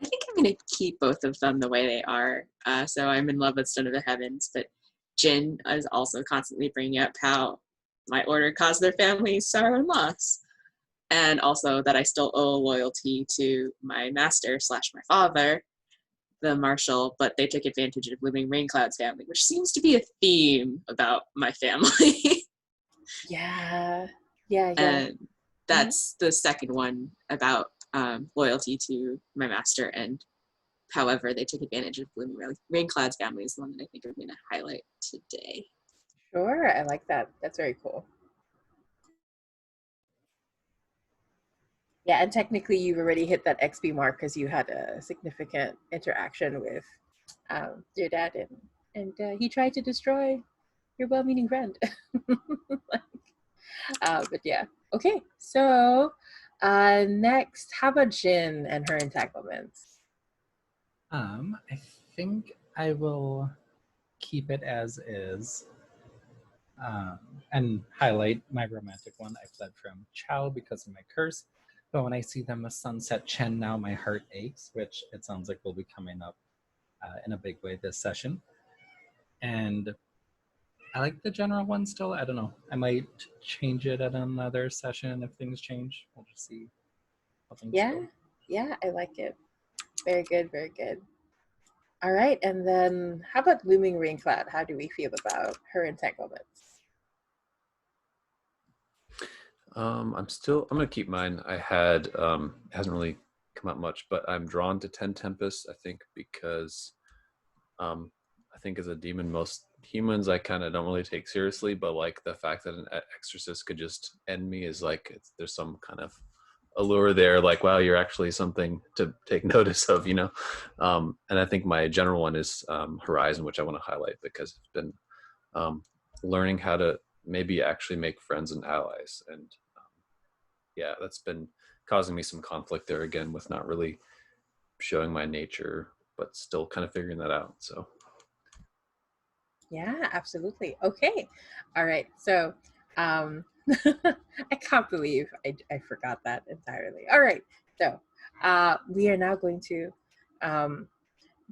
I think I'm going to keep both of them the way they are. So I'm in love with Stone of the Heavens, but Jin is also constantly bringing up how my order caused their family sorrow and loss. And also that I still owe loyalty to my master / my father, the marshal, but they took advantage of living Raincloud's family, which seems to be a theme about my family. Yeah. And that's the second one about loyalty to my master, and however they took advantage of living Raincloud's family is the one that I think I'm going to highlight today. Sure, I like that. That's very cool. Yeah, and technically you've already hit that XP mark because you had a significant interaction with your dad, and he tried to destroy your well-meaning friend. But yeah, okay. So next, how about Jin and her entanglements? I think I will keep it as is, and highlight my romantic one. I fled from Chao because of my curse, But when I see them as Sunset Chen now, my heart aches, which it sounds like will be coming up in a big way this session. And I like the general one still. I don't know. I might change it at another session if things change. We'll just see how things go. Yeah, I like it. Very good, very good. All right, and then how about Looming Rain Cloud? How do we feel about her entanglements? I'm gonna keep mine. I had it hasn't really come up much, but I'm drawn to 10 Tempests, I think, because I think as a demon, most humans I kind of don't really take seriously, but like the fact that an exorcist could just end me is like there's some kind of allure there, like wow, you're actually something to take notice of, you know. And I think my general one is Horizon, which I want to highlight because it's been learning how to maybe actually make friends and allies, and yeah, that's been causing me some conflict there again with not really showing my nature, but still kind of figuring that out. So Yeah, absolutely. Okay. All right. So I can't believe I forgot that entirely. All right. So we are now going to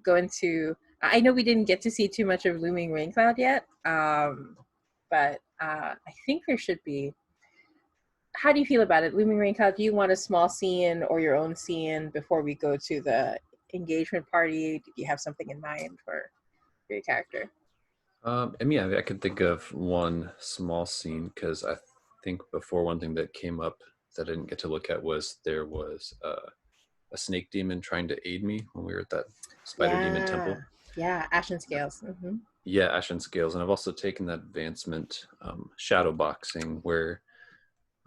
go into, I know we didn't get to see too much of Looming Rain Cloud yet, but I think there should be. How do you feel about it? Looming Rain Cloud, do you want a small scene or your own scene before we go to the engagement party? Do you have something in mind for your character? and yeah, I could think of one small scene because I think before one thing that came up that I didn't get to look at was there was a snake demon trying to aid me when we were at that spider demon temple. Yeah, Ashen Scales. Mm-hmm. Yeah, Ashen Scales, and I've also taken that advancement, shadow boxing, where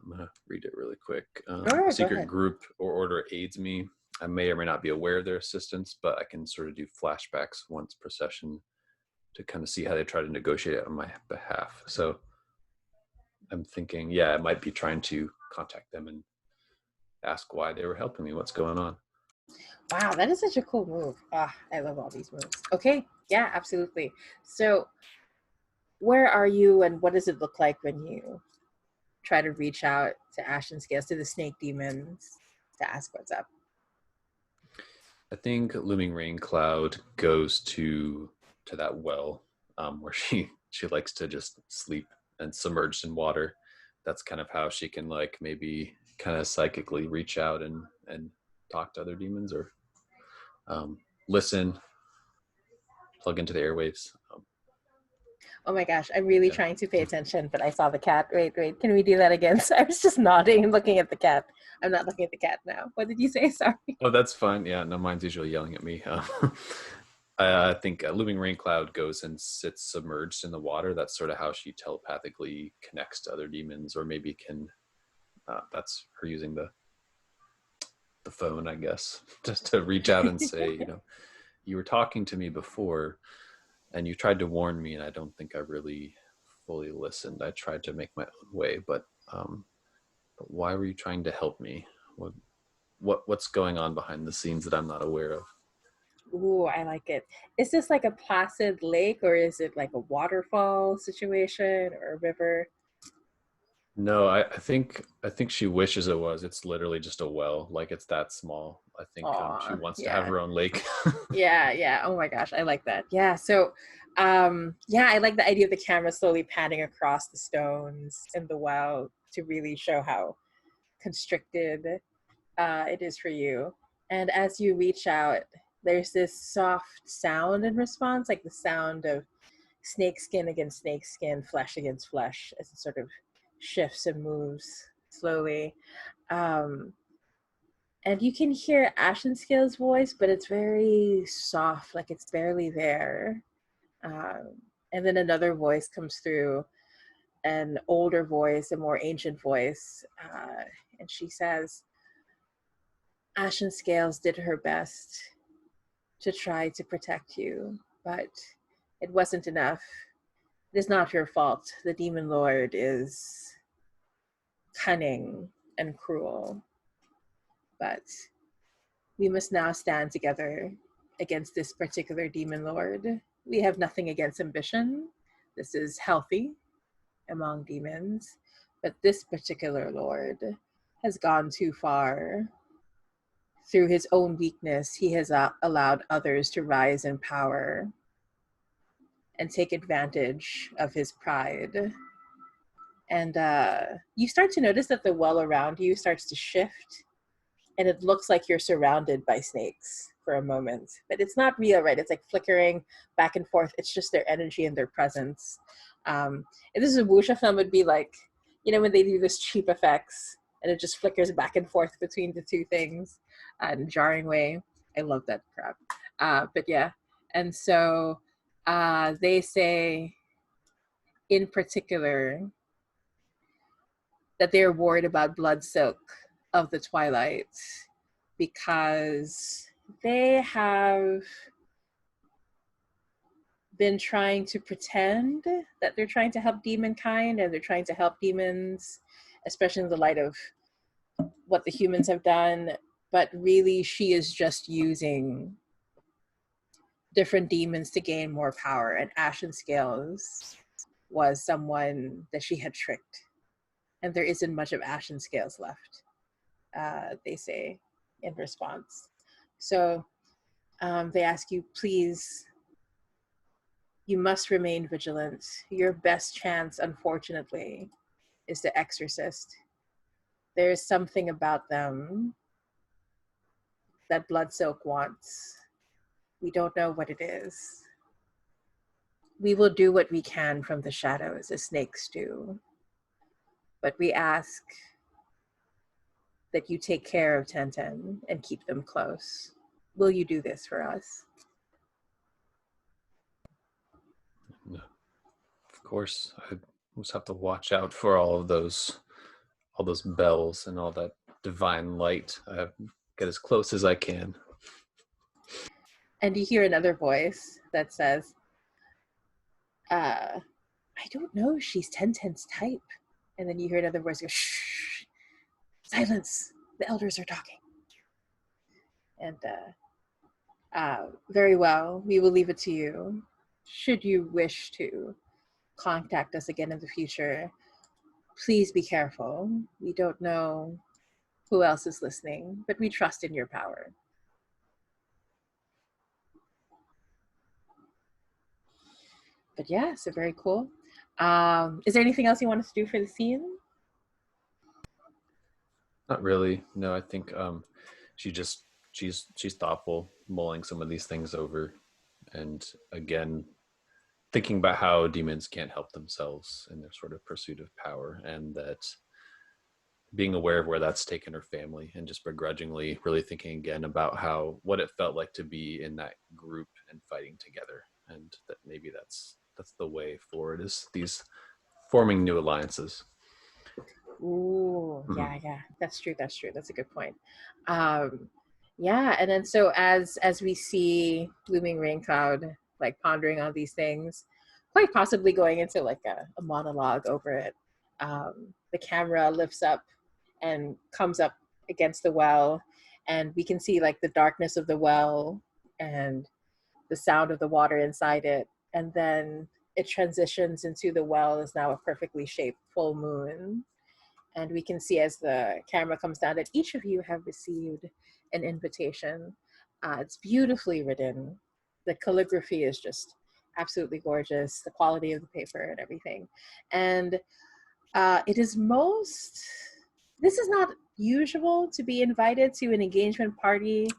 I'm gonna read it really quick. Sure, A go secret ahead. group or order aids me. I may or may not be aware of their assistance, but I can sort of do flashbacks once per session to kind of see how they try to negotiate it on my behalf. So I'm thinking, yeah, I might be trying to contact them and ask why they were helping me, what's going on. Wow, that is such a cool move. Ah, I love all these moves. Okay, yeah, absolutely. So where are you and what does it look like when you try to reach out to Ashen Scales, to the snake demons, to ask what's up? I think Looming Rain Cloud goes to that well where she likes to just sleep and submerged in water. That's kind of how she can like maybe kind of psychically reach out and talk to other demons or listen, plug into the airwaves. Oh my gosh, I'm really Yeah. trying to pay attention, but I saw the cat. Wait, can we do that again? So I was just nodding and looking at the cat. I'm not looking at the cat now. What did you say? Sorry. Oh, that's fine. Yeah, no, mine's usually yelling at me. I think Looming Rain Cloud goes and sits submerged in the water. That's sort of how she telepathically connects to other demons, or maybe can. That's her using the phone, I guess, just to reach out and say, you know, you were talking to me before, and you tried to warn me, and I don't think I really fully listened. I tried to make my own way, but why were you trying to help me? What's going on behind the scenes that I'm not aware of? Ooh, I like it. Is this like a placid lake or is it like a waterfall situation or a river? No, I think she wishes it was. It's literally just a well. Like it's that small. I think she Aw, wants to have yeah. her own lake. Yeah. Oh my gosh, I like that. Yeah, so yeah, I like the idea of the camera slowly panning across the stones in the well to really show how constricted it is for you. And as you reach out, there's this soft sound in response, like the sound of snake skin against snake skin, flesh against flesh, as it sort of shifts and moves slowly. Um, and you can hear Ashen Scale's voice, but it's very soft, like it's barely there. And then another voice comes through, an older voice, a more ancient voice, and she says, Ashen Scales did her best to try to protect you, but it wasn't enough. It is not your fault. The Demon Lord is cunning and cruel, but we must now stand together against this particular Demon Lord. We have nothing against ambition. This is healthy among demons, but this particular Lord has gone too far. Through his own weakness, he has allowed others to rise in power and take advantage of his pride. And you start to notice that the well around you starts to shift, and it looks like you're surrounded by snakes for a moment. But it's not real, right? It's like flickering back and forth. It's just their energy and their presence. If this is a wuxia film, it'd be like, you know, when they do this cheap effects, and it just flickers back and forth between the two things in a jarring way. I love that crap. But yeah, and so they say in particular that they're worried about Blood Silk of the Twilight because they have been trying to pretend that they're trying to help demonkind, and they're trying to help demons, especially in the light of what the humans have done. But really, she is just using different demons to gain more power. And Ashen Scales was someone that she had tricked. And there isn't much of Ashen Scales left, they say in response. So they ask you, please, you must remain vigilant. Your best chance, unfortunately, is the exorcist. There is something about them that Blood Silk wants. We don't know what it is. We will do what we can from the shadows, as snakes do. But we ask that you take care of Tenten and keep them close. Will you do this for us? No. Of course, I just have to watch out for all those bells and all that divine light. I get as close as I can. And you hear another voice that says, I don't know, she's Tenten's type. And then you hear another voice go, shh, silence, the elders are talking. And very well, we will leave it to you. Should you wish to contact us again in the future, please be careful. We don't know who else is listening, but we trust in your power. But yeah, so very cool. Is there anything else you want us to do for the scene? Not really. No, I think she's thoughtful, mulling some of these things over, and again, thinking about how demons can't help themselves in their sort of pursuit of power, and that being aware of where that's taken her family, and just begrudgingly really thinking again about what it felt like to be in that group and fighting together, and that maybe that's the way forward, is these forming new alliances. Ooh, yeah, that's true. That's a good point. Yeah, and then so as we see Blooming Rain Cloud like pondering on these things, quite possibly going into like a monologue over it, the camera lifts up and comes up against the well, and we can see like the darkness of the well and the sound of the water inside it, and then it transitions into the well is now a perfectly shaped full moon. And we can see as the camera comes down that each of you have received an invitation. It's beautifully written. The calligraphy is just absolutely gorgeous, the quality of the paper and everything. And it is this is not usual to be invited to an engagement party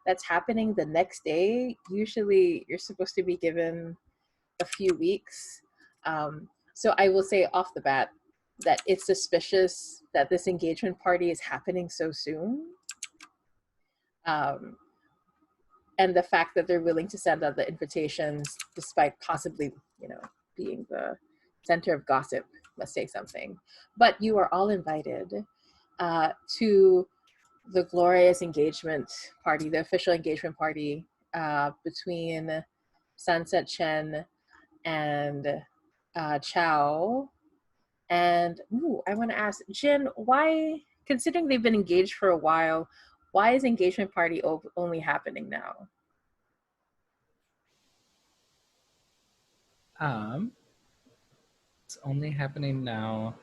that's happening the next day. Usually you're supposed to be given a few weeks. So I will say off the bat that it's suspicious that this engagement party is happening so soon. And the fact that they're willing to send out the invitations despite possibly, being the center of gossip must say something. But you are all invited to the glorious engagement party, the official engagement party between Sunset Chen and Chao. And I want to ask Jin, why, considering they've been engaged for a while, why is engagement party only happening now? It's only happening now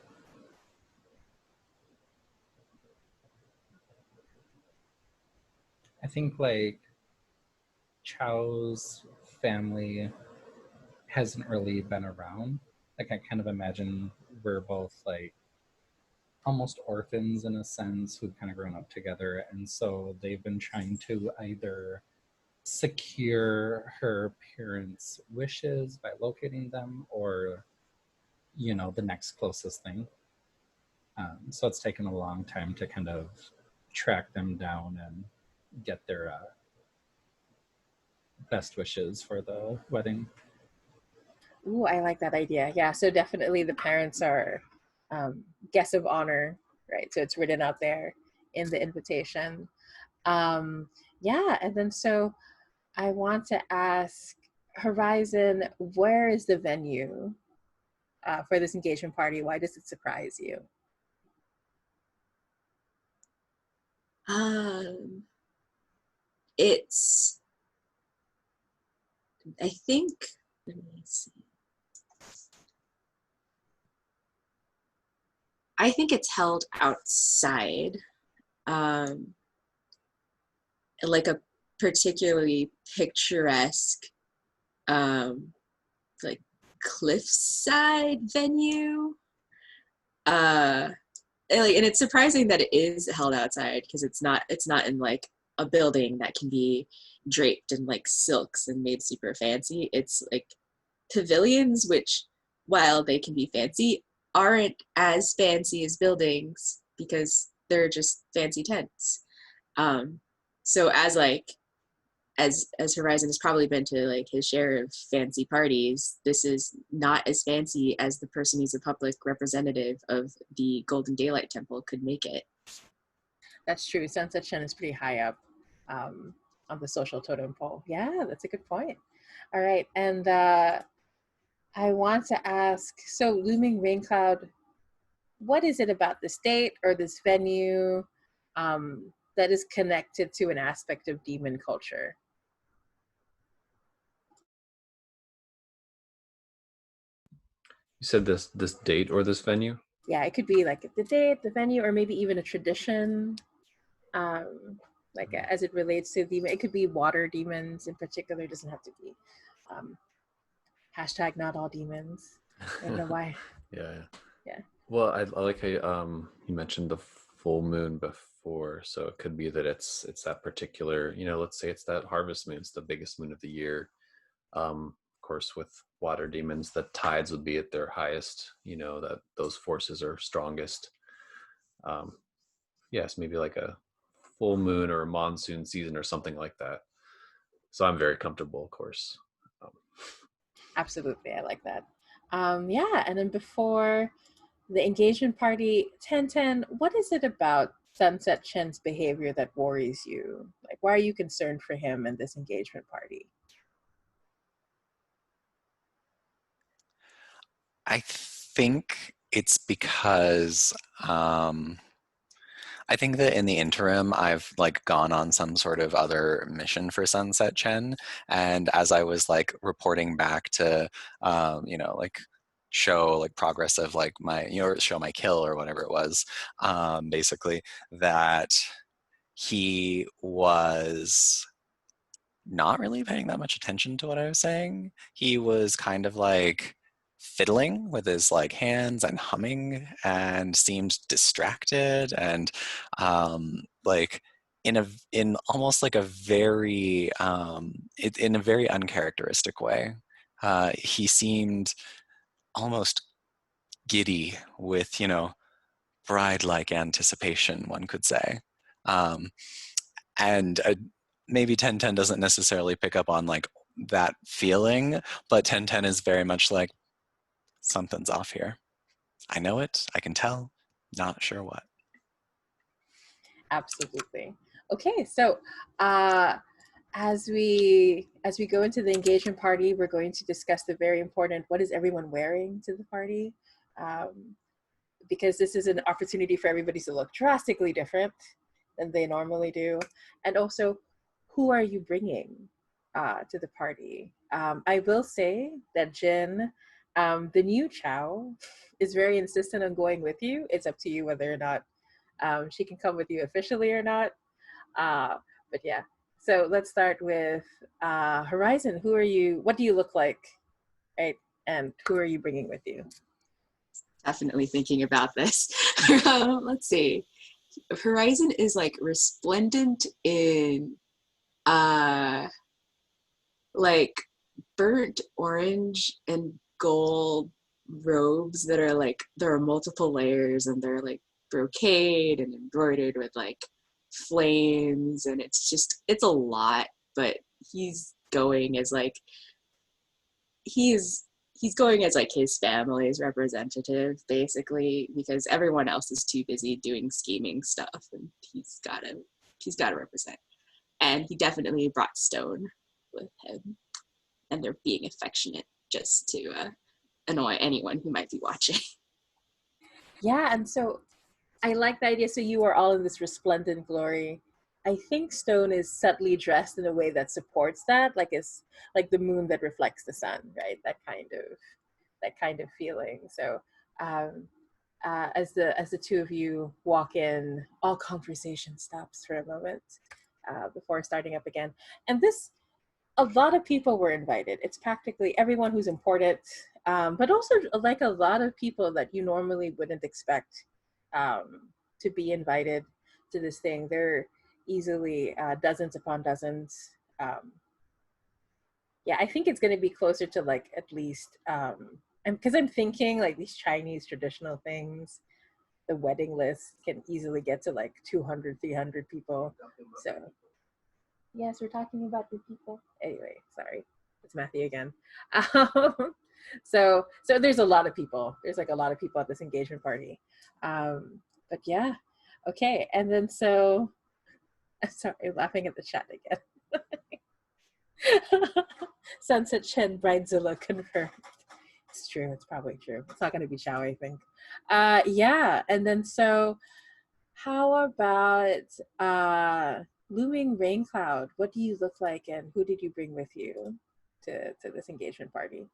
I think like Chao's family hasn't really been around. Like I kind of imagine we're both like almost orphans in a sense who've kind of grown up together, and so they've been trying to either secure her parents' wishes by locating them, or the next closest thing. So it's taken a long time to kind of track them down and get their best wishes for the wedding. Ooh, I like that idea. Yeah, so definitely the parents are guests of honor, right? So it's written out there in the invitation. Yeah, and then so I want to ask Horizon, where is the venue for this engagement party? Why does it surprise you? It's, I think, let me see. I think it's held outside, like a particularly picturesque, like cliffside venue. And it's surprising that it is held outside because it's not in like a building that can be draped in like silks and made super fancy. It's like pavilions, which while they can be fancy, aren't as fancy as buildings because they're just fancy tents. So as Horizon has probably been to like his share of fancy parties, this is not as fancy as the person who's a public representative of the Golden Daylight Temple could make it. That's true. Sunset Chen is pretty high up on the social totem pole. Yeah, that's a good point. All right, and I want to ask, so Looming Rain Cloud, what is it about this date or this venue that is connected to an aspect of demon culture? You said this date or this venue? Yeah, it could be like the date, the venue, or maybe even a tradition, as it relates to demon. It could be water demons in particular. It doesn't have to be hashtag not all demons. I don't know why. Yeah. Yeah. Well, I like how you mentioned the full moon before, so it could be that it's that particular, let's say it's that harvest moon. It's the biggest moon of the year. Of course, with water demons, the tides would be at their highest. That those forces are strongest. Yes, maybe like a full moon or a monsoon season or something like that. So I'm very comfortable, of course. Absolutely, I like that. Yeah, and then before the engagement party, 1010, what is it about Sunset Chen's behavior that worries you? Like, why are you concerned for him in this engagement party? I think it's because I think that in the interim, I've like gone on some sort of other mission for Sunset Chen, and as I was like reporting back to, like show like progress of like my, show my kill or whatever it was, basically that he was not really paying that much attention to what I was saying. He was kind of like fiddling with his like hands and humming and seemed distracted and like in almost like a very in a very uncharacteristic way. He seemed almost giddy with bride-like anticipation, one could say. Um, and maybe 1010 doesn't necessarily pick up on like that feeling, but 1010 is very much like, something's off here. I know it, I can tell, not sure what. Absolutely. Okay, so as we go into the engagement party, we're going to discuss the very important, what is everyone wearing to the party? Because this is an opportunity for everybody to look drastically different than they normally do. And also, who are you bringing to the party? I will say that Jin, the new Chao, is very insistent on going with you. It's up to you whether or not she can come with you officially or not. But yeah, So let's start with Horizon. Who are you? What do you look like, right? And who are you bringing with you? Definitely thinking about this. Let's see. Horizon is like resplendent in like burnt orange and gold robes that are like, there are multiple layers and they're like brocade and embroidered with like flames, and it's a lot. But he's going as like he's going as like his family's representative, basically, because everyone else is too busy doing scheming stuff, and he's gotta represent. And he definitely brought Stone with him, and they're being affectionate just to annoy anyone who might be watching. Yeah, and so I like the idea. So you are all in this resplendent glory. I think Stone is subtly dressed in a way that supports that, like it's like the moon that reflects the sun, right? That kind of feeling. So um, as the two of you walk in, all conversation stops for a moment before starting up again. And this, a lot of people were invited. It's practically everyone who's important, but also like a lot of people that you normally wouldn't expect to be invited to this thing. There are easily dozens upon dozens. Yeah, I think it's going to be closer to like at least, and because I'm thinking like these Chinese traditional things, the wedding list can easily get to like 200, 300 people. So yes, we're talking about the people. Anyway, sorry, it's Matthew again. So there's a lot of people. There's like a lot of people at this engagement party. But yeah, okay. And then so, sorry, laughing at the chat again. Sunset Chen, Bridezilla confirmed. It's true. It's probably true. It's not going to be Chao, I think. Yeah, and then so, how about looming rain cloud? What do you look like, and who did you bring with you to this engagement party?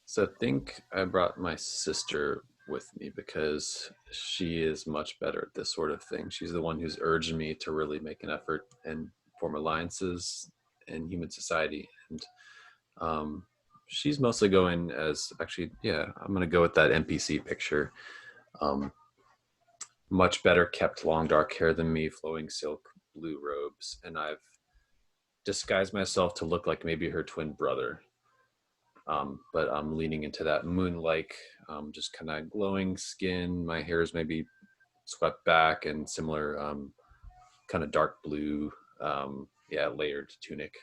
So I think I brought my sister with me because she is much better at this sort of thing. She's the one who's urged me to really make an effort and form alliances in human society. And she's mostly going as, actually, yeah, I'm going to go with that NPC picture. Much better kept long dark hair than me, flowing silk blue robes. And I've disguised myself to look like maybe her twin brother. But I'm leaning into that moon-like, just kind of glowing skin. My hair is maybe swept back and similar kind of dark blue, layered tunic.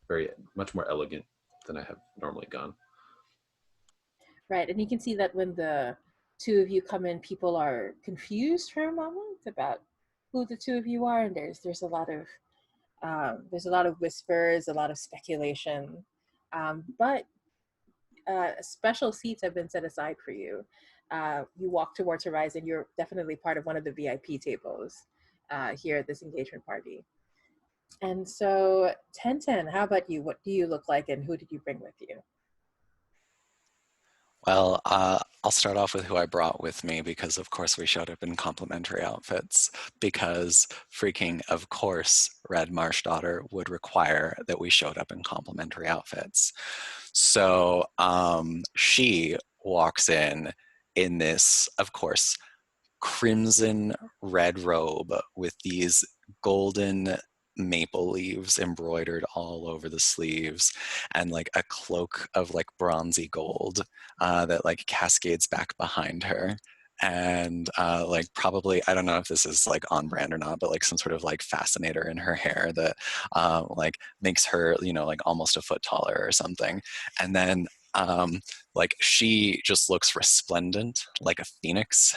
Very much more elegant than I have normally gone. Right, and you can see that when the two of you come in, people are confused for a moment about who the two of you are, and there's a lot of whispers, a lot of speculation, but special seats have been set aside for you. You walk towards Horizon. You're definitely part of one of the VIP tables here at this engagement party. And so, Tenten, how about you? What do you look like, and who did you bring with you? Well, I'll start off with who I brought with me because, of course, we showed up in complementary outfits because freaking, of course, Red Marsh Daughter would require that we showed up in complementary outfits. So she walks in this, of course, crimson red robe with these golden maple leaves embroidered all over the sleeves and like a cloak of like bronzy gold that like cascades back behind her, and like probably, I don't know if this is like on brand or not, but like some sort of like fascinator in her hair that like makes her, you know, like almost a foot taller or something. And then like she just looks resplendent like a phoenix,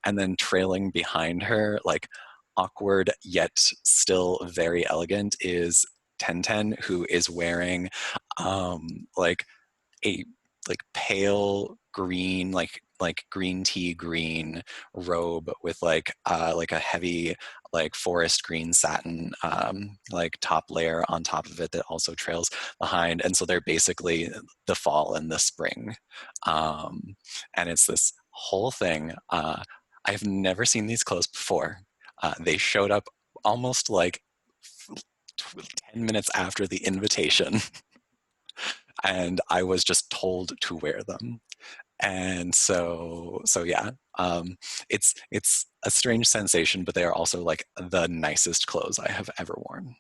and then trailing behind her, like awkward yet still very elegant, is Tenten, who is wearing like a like pale green, like green tea green robe with like a heavy like forest green satin like top layer on top of it that also trails behind. And so they're basically the fall and the spring, and it's this whole thing. I've never seen these clothes before. They showed up almost like 10 minutes after the invitation, and I was just told to wear them. And so yeah, it's a strange sensation, but they are also like the nicest clothes I have ever worn.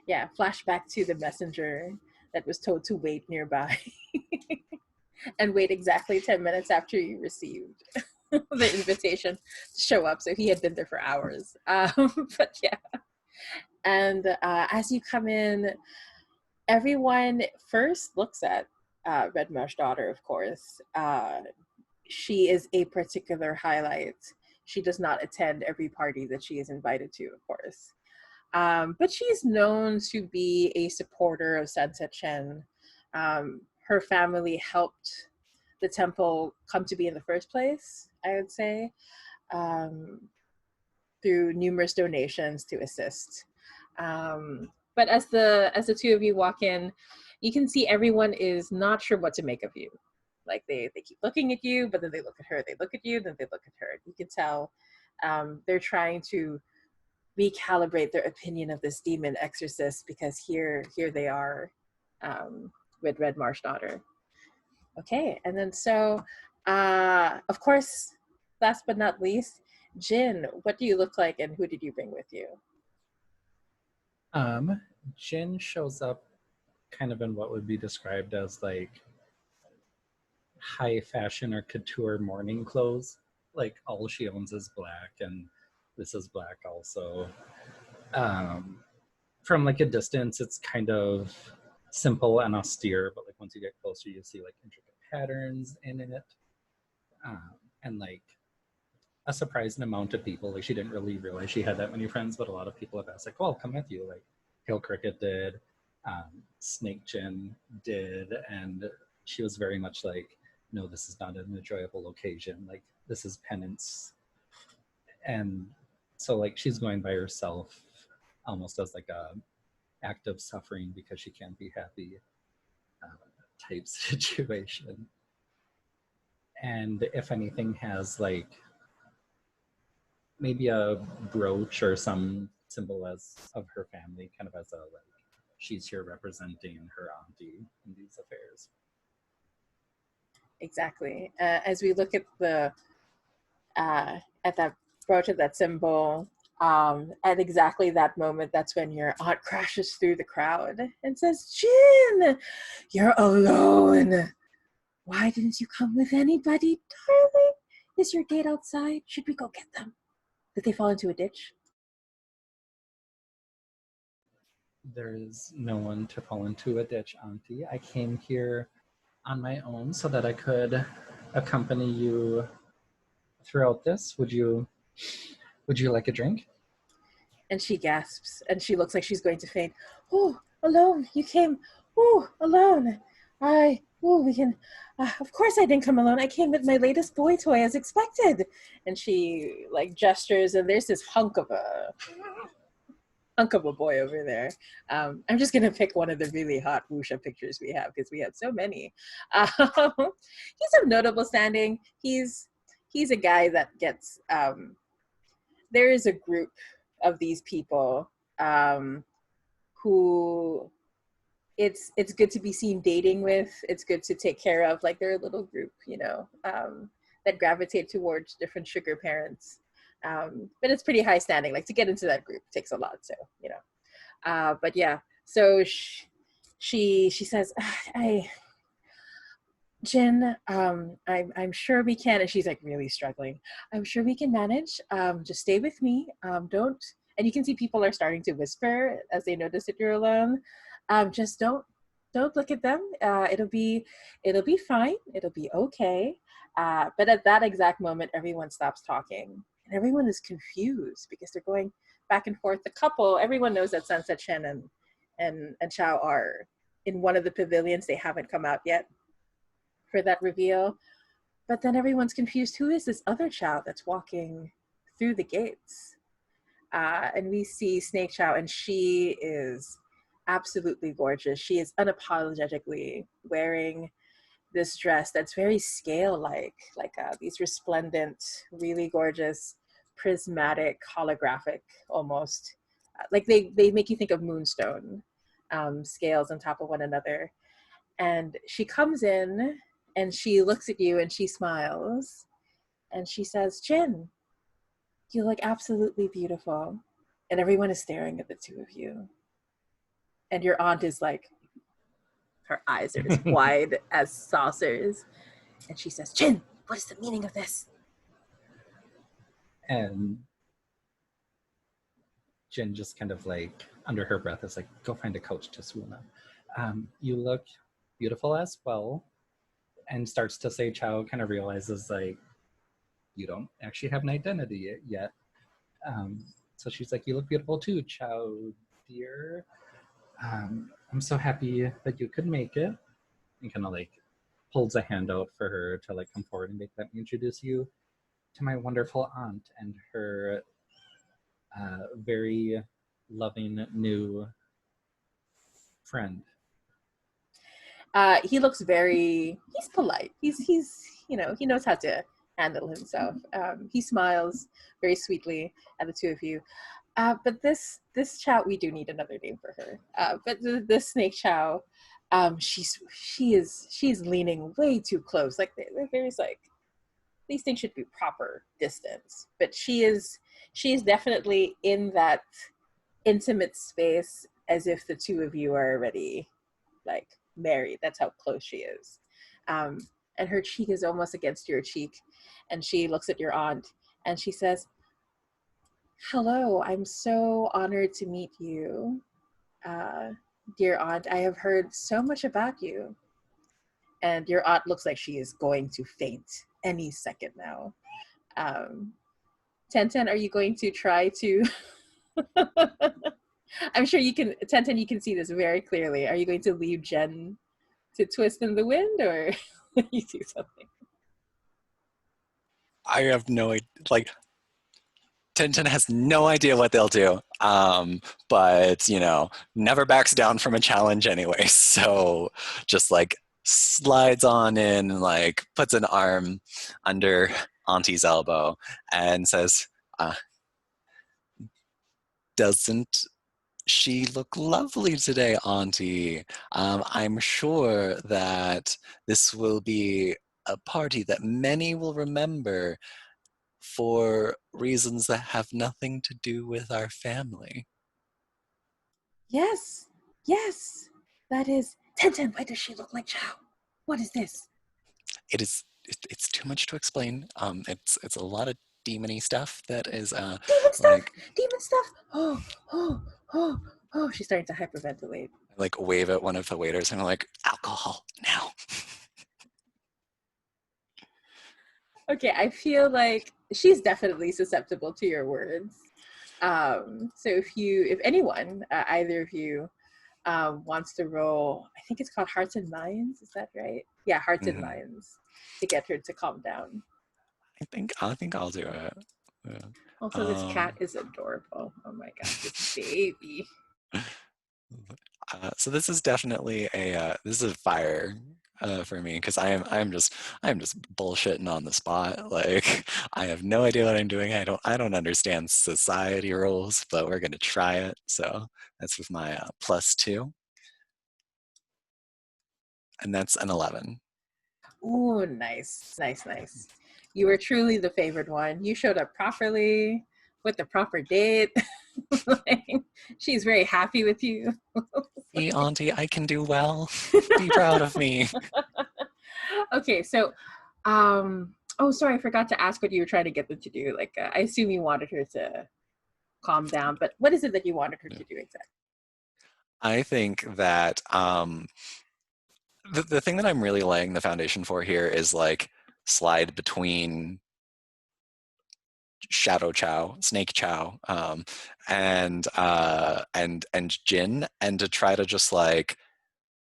Yeah, flashback to the messenger that was told to wait nearby and wait exactly 10 minutes after you received the invitation to show up. So he had been there for hours. But yeah. And as you come in, everyone first looks at Red Marsh daughter, of course. She is a particular highlight. She does not attend every party that she is invited to, of course. But she's known to be a supporter of Sunset Chen. Her family helped the temple come to be in the first place, I would say, through numerous donations to assist. But as the two of you walk in, you can see everyone is not sure what to make of you. Like they keep looking at you, but then they look at her, they look at you, then they look at her. You can tell they're trying to recalibrate their opinion of this demon exorcist, because here they are with Red Marsh daughter. Okay, and then so of course, last but not least, Jin, what do you look like and who did you bring with you? Jin shows up kind of in what would be described as like high fashion or couture morning clothes. Like all she owns is black, and this is black also. From like a distance, it's kind of simple and austere, but like once you get closer, you see like intricate patterns in it, and like a surprising amount of people. Like she didn't really realize she had that many friends, but a lot of people have asked like, "Oh, I'll come with you." Like Hill Cricket did, Snake Chin did, and she was very much like, "No, this is not an enjoyable occasion. Like this is penance." And so like she's going by herself, almost as like a act of suffering because she can't be happy type situation. And if anything has like maybe a brooch or some symbol as of her family, kind of as a like she's here representing her auntie in these affairs. Exactly. As we look at the at that brooch, at that symbol, at exactly that moment, that's when your aunt crashes through the crowd and says, "Jin, you're alone. Why didn't you come with anybody, darling? Is your date outside? Should we go get them? Did they fall into a ditch?" There's no one to fall into a ditch, auntie. I came here on my own so that I could accompany you throughout this. Would you like a drink? And she gasps and she looks like she's going to faint. "Oh, alone. You came. Oh, alone. We can, of course I didn't come alone. I came with my latest boy toy as expected." And she like gestures, and there's this hunk of a boy over there. I'm just gonna pick one of the really hot wuxia pictures we have because we have so many. He's of notable standing. He's a guy that gets, there is a group of these people who it's good to be seen dating with. It's good to take care of. Like they're a little group, that gravitate towards different sugar parents. But it's pretty high standing. Like to get into that group takes a lot. So but yeah. So she says, "Jin, I'm sure we can." And she's like really struggling. "I'm sure we can manage. Just stay with me. Don't." And you can see people are starting to whisper as they notice that you're alone. Just don't look at them. It'll be fine. It'll be okay. But at that exact moment, everyone stops talking, and everyone is confused because they're going back and forth. The couple, everyone knows that Sunset Chen and Chao are in one of the pavilions. They haven't come out yet for that reveal. But then everyone's confused. Who is this other Chao that's walking through the gates? And we see Snake Chao, and she is absolutely gorgeous. She is unapologetically wearing this dress that's very scale-like, like these resplendent, really gorgeous, prismatic, holographic almost like they make you think of moonstone scales on top of one another. And she comes in and she looks at you and she smiles and she says, Jin, you look absolutely beautiful. And everyone is staring at the two of you. And your aunt is like, her eyes are as wide as saucers. And she says, Jin, what is the meaning of this? And Jin just kind of like, under her breath, is like, go find a coach to Swoona. You look beautiful as well. And starts to say Chao, kind of realizes like, you don't actually have an identity yet. So she's like, you look beautiful too, Chao, dear. I'm so happy that you could make it. And kind of like holds a hand out for her to like come forward and let me introduce you to my wonderful aunt and her very loving new friend. He looks he's polite. He's you know, he knows how to handle himself. He smiles very sweetly at the two of you. But this Chao, we do need another name for her. But the snake Chao, she's leaning way too close. Like there's like, these things should be proper distance. But she is definitely in that intimate space as if the two of you are already like married. That's how close she is. And her cheek is almost against your cheek. And she looks at your aunt and she says, hello, I'm so honored to meet you. Dear aunt, I have heard so much about you. And your aunt looks like she is going to faint any second now. Tenten, are you going to try to... I'm sure you can, Tenten, you can see this very clearly. Are you going to leave Jen to twist in the wind, or you do something? I have no idea. Like, Tintin has no idea what they'll do, but you know, never backs down from a challenge anyway. So just like slides on in, and like puts an arm under Auntie's elbow and says, "Doesn't she look lovely today, Auntie? I'm sure that this will be a party that many will remember for reasons that have nothing to do with our family." Yes, yes, that is... Tenten, why does she look like Chao? What is this? It's too much to explain. It's a lot of demony stuff that is Demon stuff! like, Demon stuff! Oh, oh, oh, oh, she's starting to hyperventilate. like wave at one of the waiters and I'm like, alcohol now. Okay, I feel like she's definitely susceptible to your words. So if anyone, either of you, wants to roll, I think it's called Hearts and Minds, is that right? Yeah, Hearts and Minds, to get her to calm down. I think I'll do it. Yeah. Also, this cat is adorable. Oh my god, this baby. So this is definitely this is a fire for me, because I'm just bullshitting on the spot. Like, I have no idea what I'm doing. I don't understand society rules, but we're gonna try it. So that's with my +2, and that's an 11. Ooh, nice, nice, nice. You were truly the favored one. You showed up properly with the proper date. Like, she's very happy with you. See, Auntie, I can do well. Be proud of me. Okay, so, oh, sorry, I forgot to ask what you were trying to get them to do. Like, I assume you wanted her to calm down, but what is it that you wanted her to do exactly? I think that the thing that I'm really laying the foundation for here is like slide between Shadow Chow, Snake Chow, and Jin, and to try to just like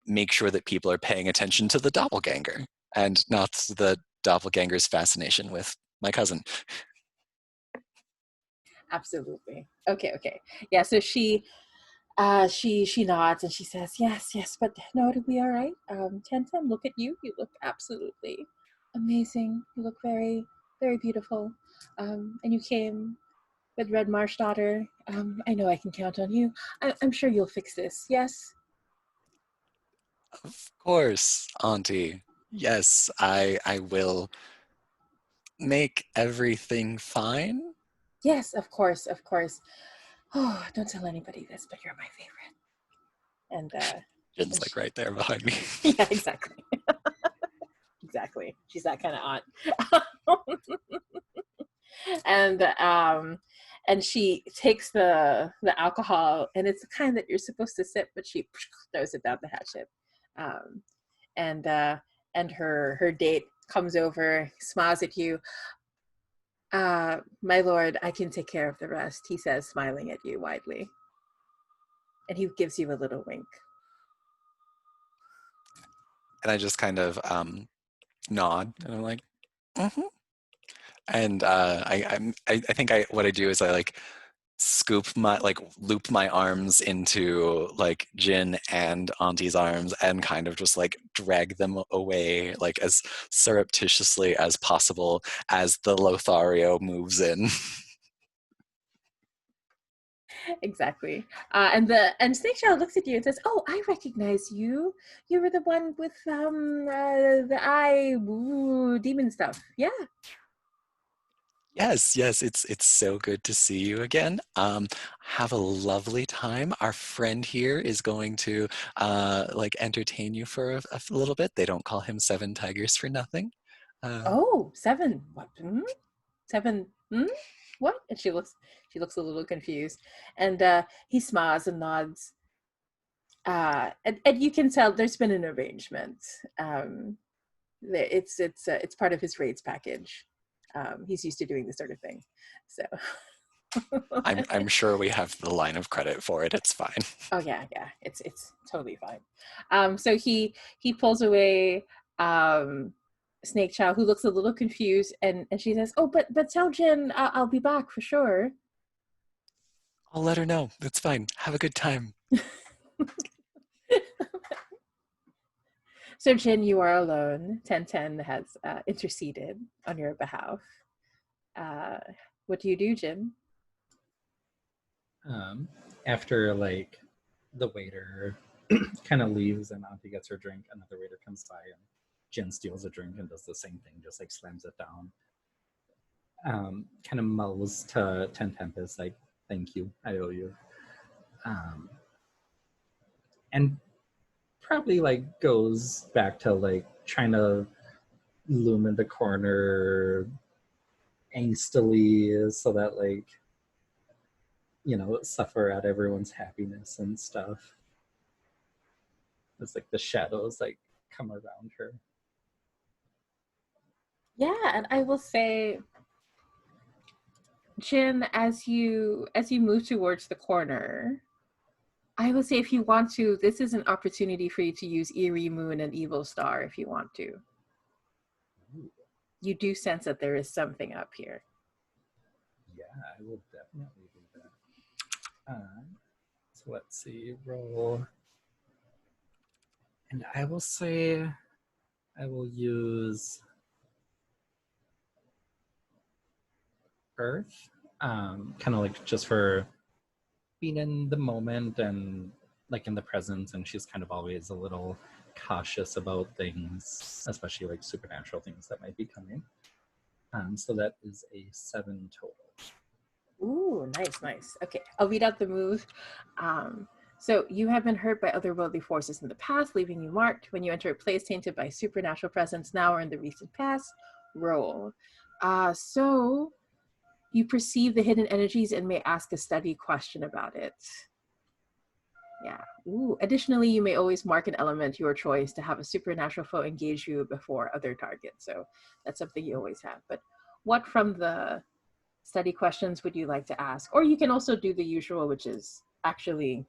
make sure that people are paying attention to the doppelganger and not the doppelganger's fascination with my cousin. Absolutely. Okay. Yeah, so she nods and she says, yes, but no, it'll be all right. Tenten, look at you. You look absolutely amazing. You look very, very beautiful. And you came with Red Marsh daughter. I know I can count on you. I'm sure you'll fix this, yes? Of course, Auntie. Yes, I will make everything fine. Yes, of course, of course. Oh, don't tell anybody this, but you're my favorite. And Jin's like right there behind me. yeah, exactly. Exactly. She's that kind of aunt. And she takes the alcohol, and it's the kind that you're supposed to sip, but she throws it down the hatchet. Um, and her date comes over, smiles at you. My lord, I can take care of the rest, he says, smiling at you widely. And he gives you a little wink. And I just kind of nod, and I'm like, mm-hmm. And I think what I do is I like loop my arms into like Jin and Auntie's arms and kind of just like drag them away like as surreptitiously as possible as the Lothario moves in. Exactly. And Snake Child looks at you and says, "Oh, I recognize you. You were the one with the eye demon stuff. Yeah." Yes, it's so good to see you again. Have a lovely time. Our friend here is going to like entertain you for a little bit. They don't call him Seven Tigers for nothing. Oh, seven. What? Seven? What? And she looks a little confused. And he smiles and nods. And you can tell there's been an arrangement. It's part of his raids package. He's used to doing this sort of thing. So I'm sure we have the line of credit for it. It's fine. oh yeah, it's totally fine. So he pulls away Snake Chow, who looks a little confused, and she says, "Oh, but tell Jin I'll be back for sure." I'll let her know. It's fine. Have a good time. So Jin, you are alone. 1010 has interceded on your behalf. What do you do, Jin? After like the waiter kind of leaves and Auntie gets her drink, another waiter comes by and Jin steals a drink and does the same thing, just like slams it down. Kind of mulls to Ten Tempest, like, "Thank you, I owe you." And probably like goes back to like trying to loom in the corner angstily so that like, suffer at everyone's happiness and stuff. It's like the shadows like come around her. Yeah, and I will say, Jin, as you move towards the corner, I will say if you want to, this is an opportunity for you to use Eerie Moon and Evil Star if you want to. Ooh, You do sense that there is something up here. yeah, I will definitely do that. So let's see, roll. And I will say I will use Earth, kind of like just for being in the moment and like in the present, and she's kind of always a little cautious about things, especially like supernatural things that might be coming. So that is a 7 total. Ooh, nice. Okay, I'll read out the move. So you have been hurt by otherworldly forces in the past, leaving you marked. When you enter a place tainted by supernatural presence now or in the recent past, roll. So you perceive the hidden energies and may ask a study question about it. Yeah. Ooh. Additionally, you may always mark an element your choice to have a supernatural foe engage you before other targets. So that's something you always have. But what from the study questions would you like to ask? Or you can also do the usual, which is actually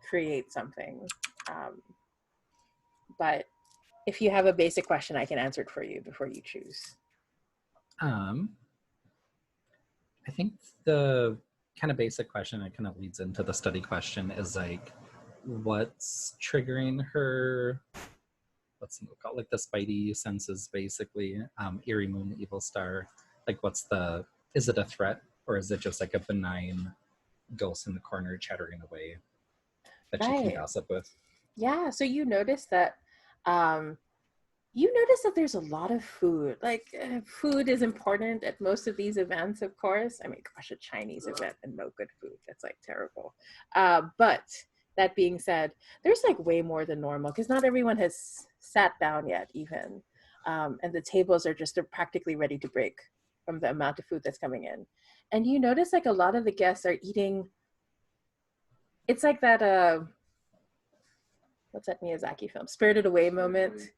create something. But if you have a basic question, I can answer it for you before you choose. I think the kind of basic question that kind of leads into the study question is like, what's triggering her, what's it called, like the spidey senses basically, Eerie Moon, Evil Star, like is it a threat Or is it just like a benign ghost in the corner chattering away that you can Right. gossip with? Yeah, so you notice that there's a lot of food. Like food is important at most of these events, of course. I mean, gosh, a Chinese event and no good food. That's like terrible. But that being said, there's like way more than normal because not everyone has sat down yet even. And the tables are just practically ready to break from the amount of food that's coming in. And you notice like a lot of the guests are eating, it's like that, what's that Miyazaki film? Spirited Away moment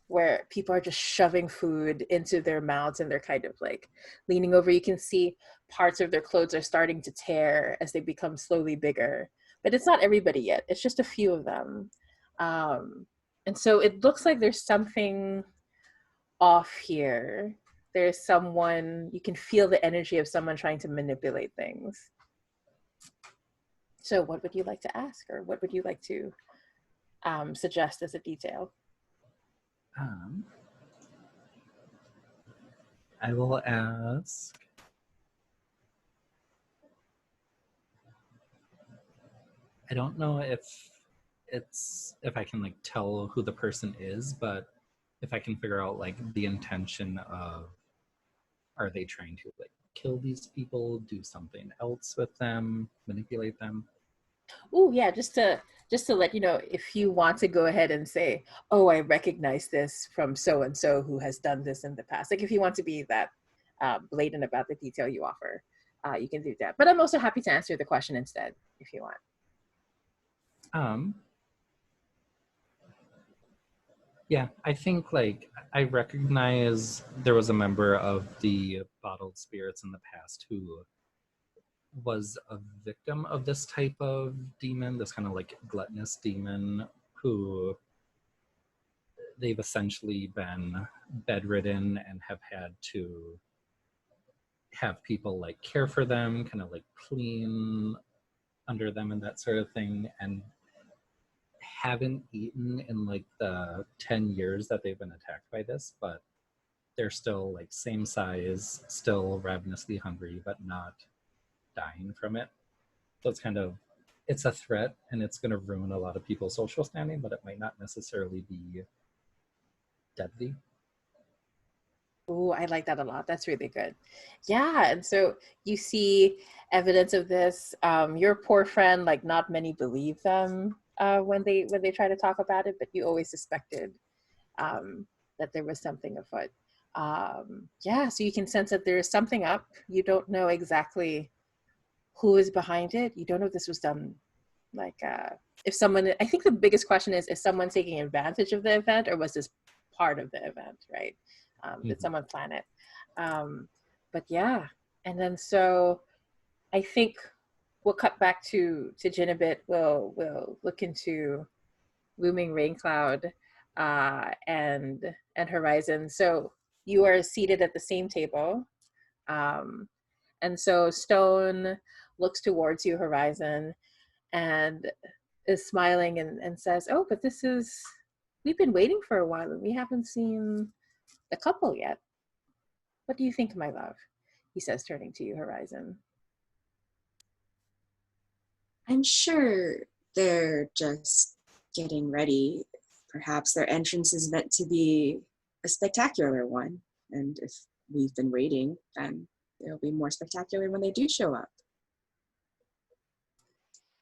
where people are just shoving food into their mouths and they're kind of like leaning over. You can see parts of their clothes are starting to tear as they become slowly bigger. But it's not everybody yet. It's just a few of them. And so it looks like there's something off here. There's someone, you can feel the energy of someone trying to manipulate things. So what would you like to ask, or what would you like to suggest as a detail? I will ask. I don't know if I can like tell who the person is, but if I can figure out like the intention of, are they trying to like kill these people, do something else with them, manipulate them? Oh yeah, just to let you know, if you want to go ahead and say, oh, I recognize this from so and so who has done this in the past. Like if you want to be that blatant about the detail you offer, you can do that. But I'm also happy to answer the question instead if you want. Yeah, I think like I recognize there was a member of the bottled spirits in the past who was a victim of this type of demon, this kind of like gluttonous demon, who they've essentially been bedridden and have had to have people like care for them, kind of like clean under them and that sort of thing, and haven't eaten in like the 10 years that they've been attacked by this, but they're still like same size, still ravenously hungry, but not dying from it. So it's kind of, it's a threat and it's going to ruin a lot of people's social standing, but it might not necessarily be deadly. Oh, I like that a lot. That's really good. Yeah, and so you see evidence of this. Your poor friend, like not many believe them when they try to talk about it, but you always suspected that there was something afoot. Yeah, so you can sense that there is something up. You don't know exactly who is behind it. You don't know if this was done like if someone, I think the biggest question is someone taking advantage of the event, or was this part of the event, right? Did someone plan it? But yeah, and then so I think we'll cut back to Jin a bit. We'll look into looming rain cloud and horizon. So you are seated at the same table, and so Stone looks towards you, Horizon, and is smiling and says, "Oh, but this is, we've been waiting for a while and we haven't seen the couple yet. What do you think, my love?" He says, turning to you, Horizon. I'm sure they're just getting ready. Perhaps their entrance is meant to be a spectacular one. And if we've been waiting, then it'll be more spectacular when they do show up.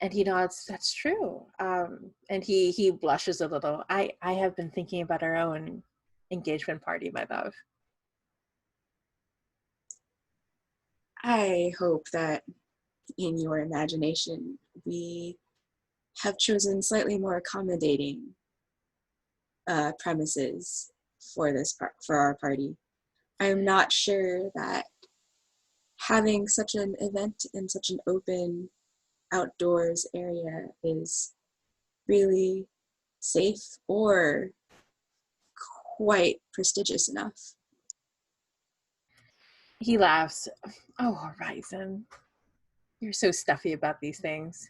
And he nods, that's true. And he blushes a little. I have been thinking about our own engagement party, my love. I hope that in your imagination, we have chosen slightly more accommodating premises for for our party. I'm not sure that having such an event in such an open outdoors area is really safe or quite prestigious enough. He laughs. Oh, Horizon, you're so stuffy about these things.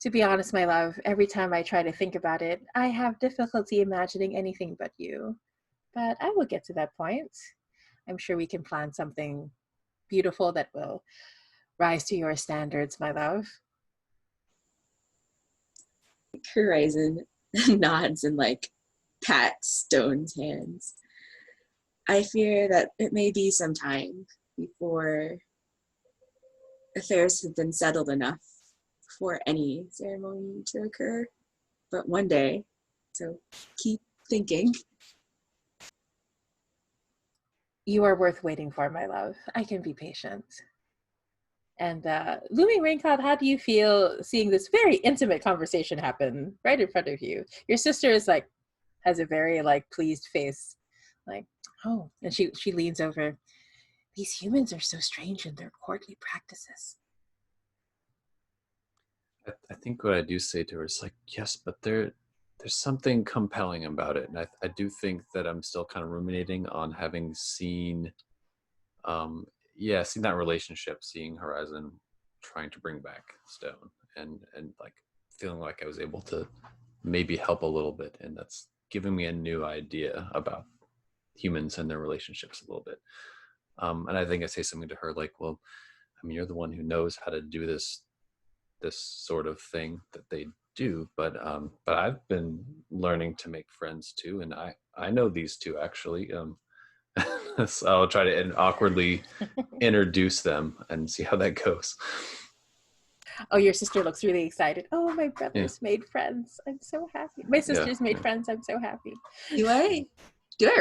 To be honest, my love, every time I try to think about it, I have difficulty imagining anything but you. But I will get to that point. I'm sure we can plan something beautiful that will rise to your standards, my love? Horizon nods and like pats Stone's hands. I fear that it may be some time before affairs have been settled enough for any ceremony to occur, but one day, so keep thinking. You are worth waiting for, my love. I can be patient. And Looming Rain Cloud, how do you feel seeing this very intimate conversation happen right in front of you? Your sister is like, has a very like pleased face, like, oh, and she leans over. These humans are so strange in their courtly practices. I think what I do say to her is like, yes, but there's something compelling about it. And I do think that I'm still kind of ruminating on having seen, seen that relationship, seeing Horizon trying to bring back Stone and like feeling like I was able to maybe help a little bit. And that's giving me a new idea about humans and their relationships a little bit. And I think I say something to her like, well, I mean, you're the one who knows how to do this sort of thing that they do, but I've been learning to make friends too, and I know these two actually. So I'll try to awkwardly introduce them and see how that goes. Oh, your sister looks really excited. Oh, my brother's made friends. I'm so happy. My sister's made friends. I'm so happy. Do I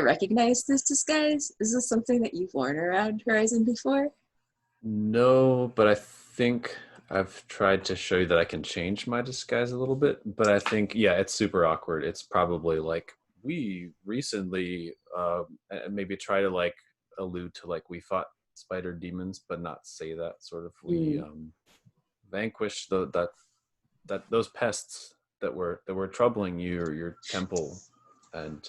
recognize this disguise? Is this something that you've worn around Horizon before? No, but I think I've tried to show you that I can change my disguise a little bit, but I think, it's super awkward. It's probably like, we recently maybe try to like allude to like we fought spider demons, but not say that sort of. We vanquished those pests that were troubling you or your temple, and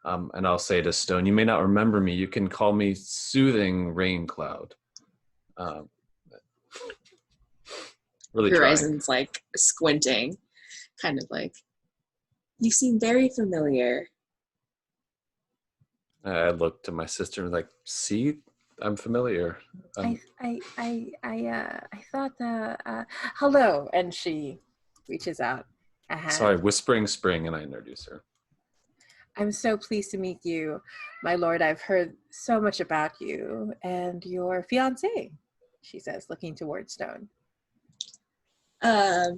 I'll say to Stone, you may not remember me. You can call me Soothing Rain Cloud. Really Horizon's trying. like squinting, kind of like, you seem very familiar. I looked to my sister and like, see, I'm familiar. I thought, hello, and she reaches out a hand. Sorry, Whispering Spring, and I introduce her. I'm so pleased to meet you, my lord. I've heard so much about you and your fiancé, she says, looking towards Stone. Are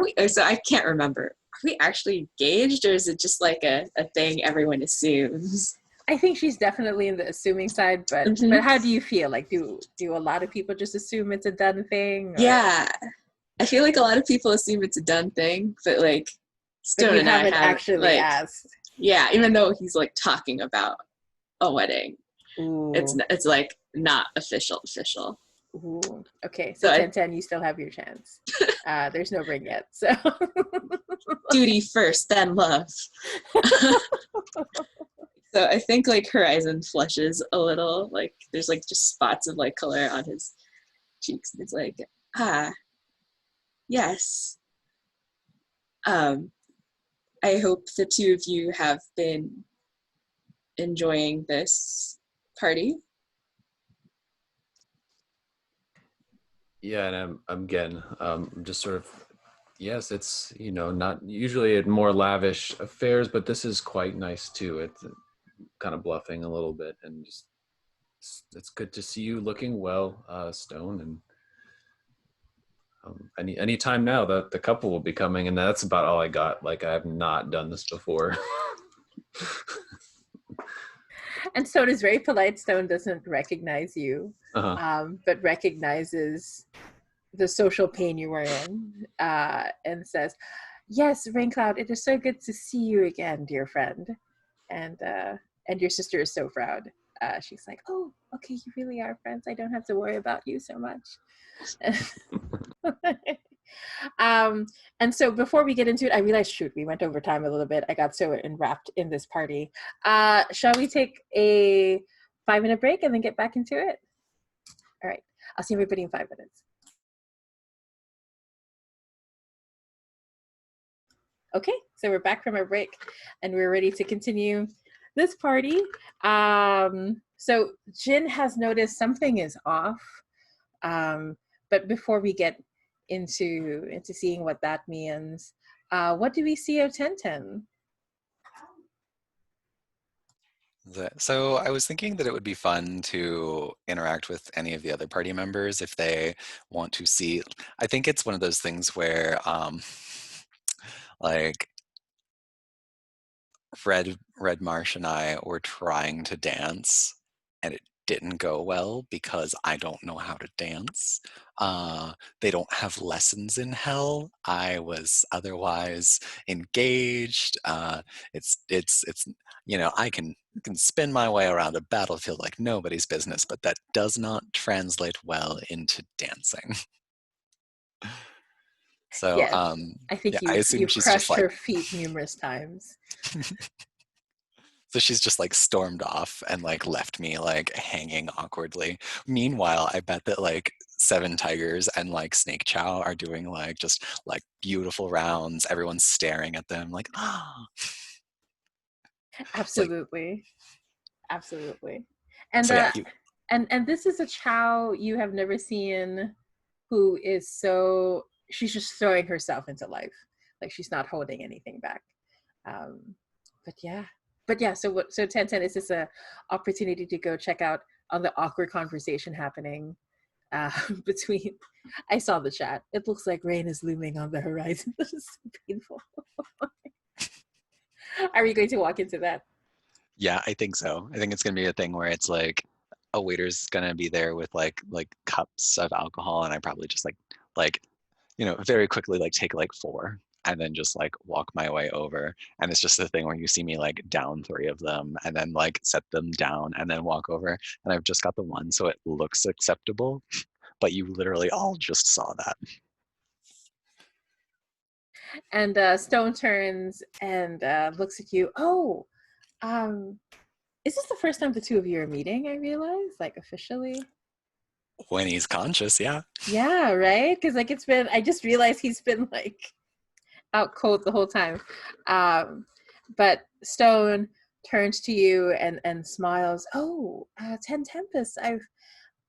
we? So I can't remember. Are we actually engaged, or is it just like a thing everyone assumes? I think she's definitely in the assuming side, but but how do you feel? Like, do a lot of people just assume it's a done thing? Or? Yeah, I feel like a lot of people assume it's a done thing, but like Stone and I haven't actually like, asked. Yeah, even though he's like talking about a wedding, Ooh. It's like not official. Ooh. Okay, so 10-10, you still have your chance. There's no ring yet, so duty first, then love. So I think like Horizon flushes a little, like there's like just spots of like color on his cheeks, and it's like, yes. I hope the two of you have been enjoying this party. Yeah, and I'm again, just sort of, yes, it's, not usually at more lavish affairs, but this is quite nice too. It's kind of bluffing a little bit, and just, it's good to see you looking well, Stone, and any time now that the couple will be coming, and that's about all I got. Like, I have not done this before. And Stone is very polite. Stone doesn't recognize you, but recognizes the social pain you were in, and says, yes, Raincloud, it is so good to see you again, dear friend. And your sister is so proud. She's like, oh, okay, you really are friends. I don't have to worry about you so much. And so before we get into it, I realized, shoot, we went over time a little bit. I got so enwrapped in this party. Shall we take a 5-minute break and then get back into it? All right, I'll see everybody in 5 minutes. Okay, so we're back from our break and we're ready to continue this party. So Jin has noticed something is off. But before we get into seeing what that means, what do we see of Tenten? So I was thinking that it would be fun to interact with any of the other party members if they want to see. I think it's one of those things where, like, Red Marsh and I were trying to dance, and it didn't go well because I don't know how to dance. They don't have lessons in hell. I was otherwise engaged. It's I can spin my way around a battlefield like nobody's business, but that does not translate well into dancing. So Yes, I think I assume you she's just crushed like. her feet numerous times. So she's just like stormed off and like left me like hanging awkwardly. Meanwhile, I bet that like Seven Tigers and like Snake Chow are doing like just like beautiful rounds. Everyone's staring at them like, ah. Absolutely, absolutely. And And so yeah, and this is a Chow you have never seen, who is so, she's just throwing herself into life, like she's not holding anything back. Um, but yeah. So 1010, is this a opportunity to go check out on the awkward conversation happening between, I saw the chat, it looks like rain is looming on the horizon. This is so painful. Are we going to walk into that? Yeah, I think so. I think it's gonna be a thing where it's like a waiter's gonna be there with like cups of alcohol, and I probably just like very quickly like take like 4 and then just like walk my way over. And it's just the thing where you see me like down 3 of them and then like set them down and then walk over. And I've just got the one, so it looks acceptable, but you literally all just saw that. And Stone turns and looks at you. Oh, is this the first time the two of you are meeting? I realize, like, officially. When he's conscious, yeah. Yeah, right. Because like I just realized he's been like out cold the whole time. But Stone turns to you and smiles. Oh, Ten Tempest,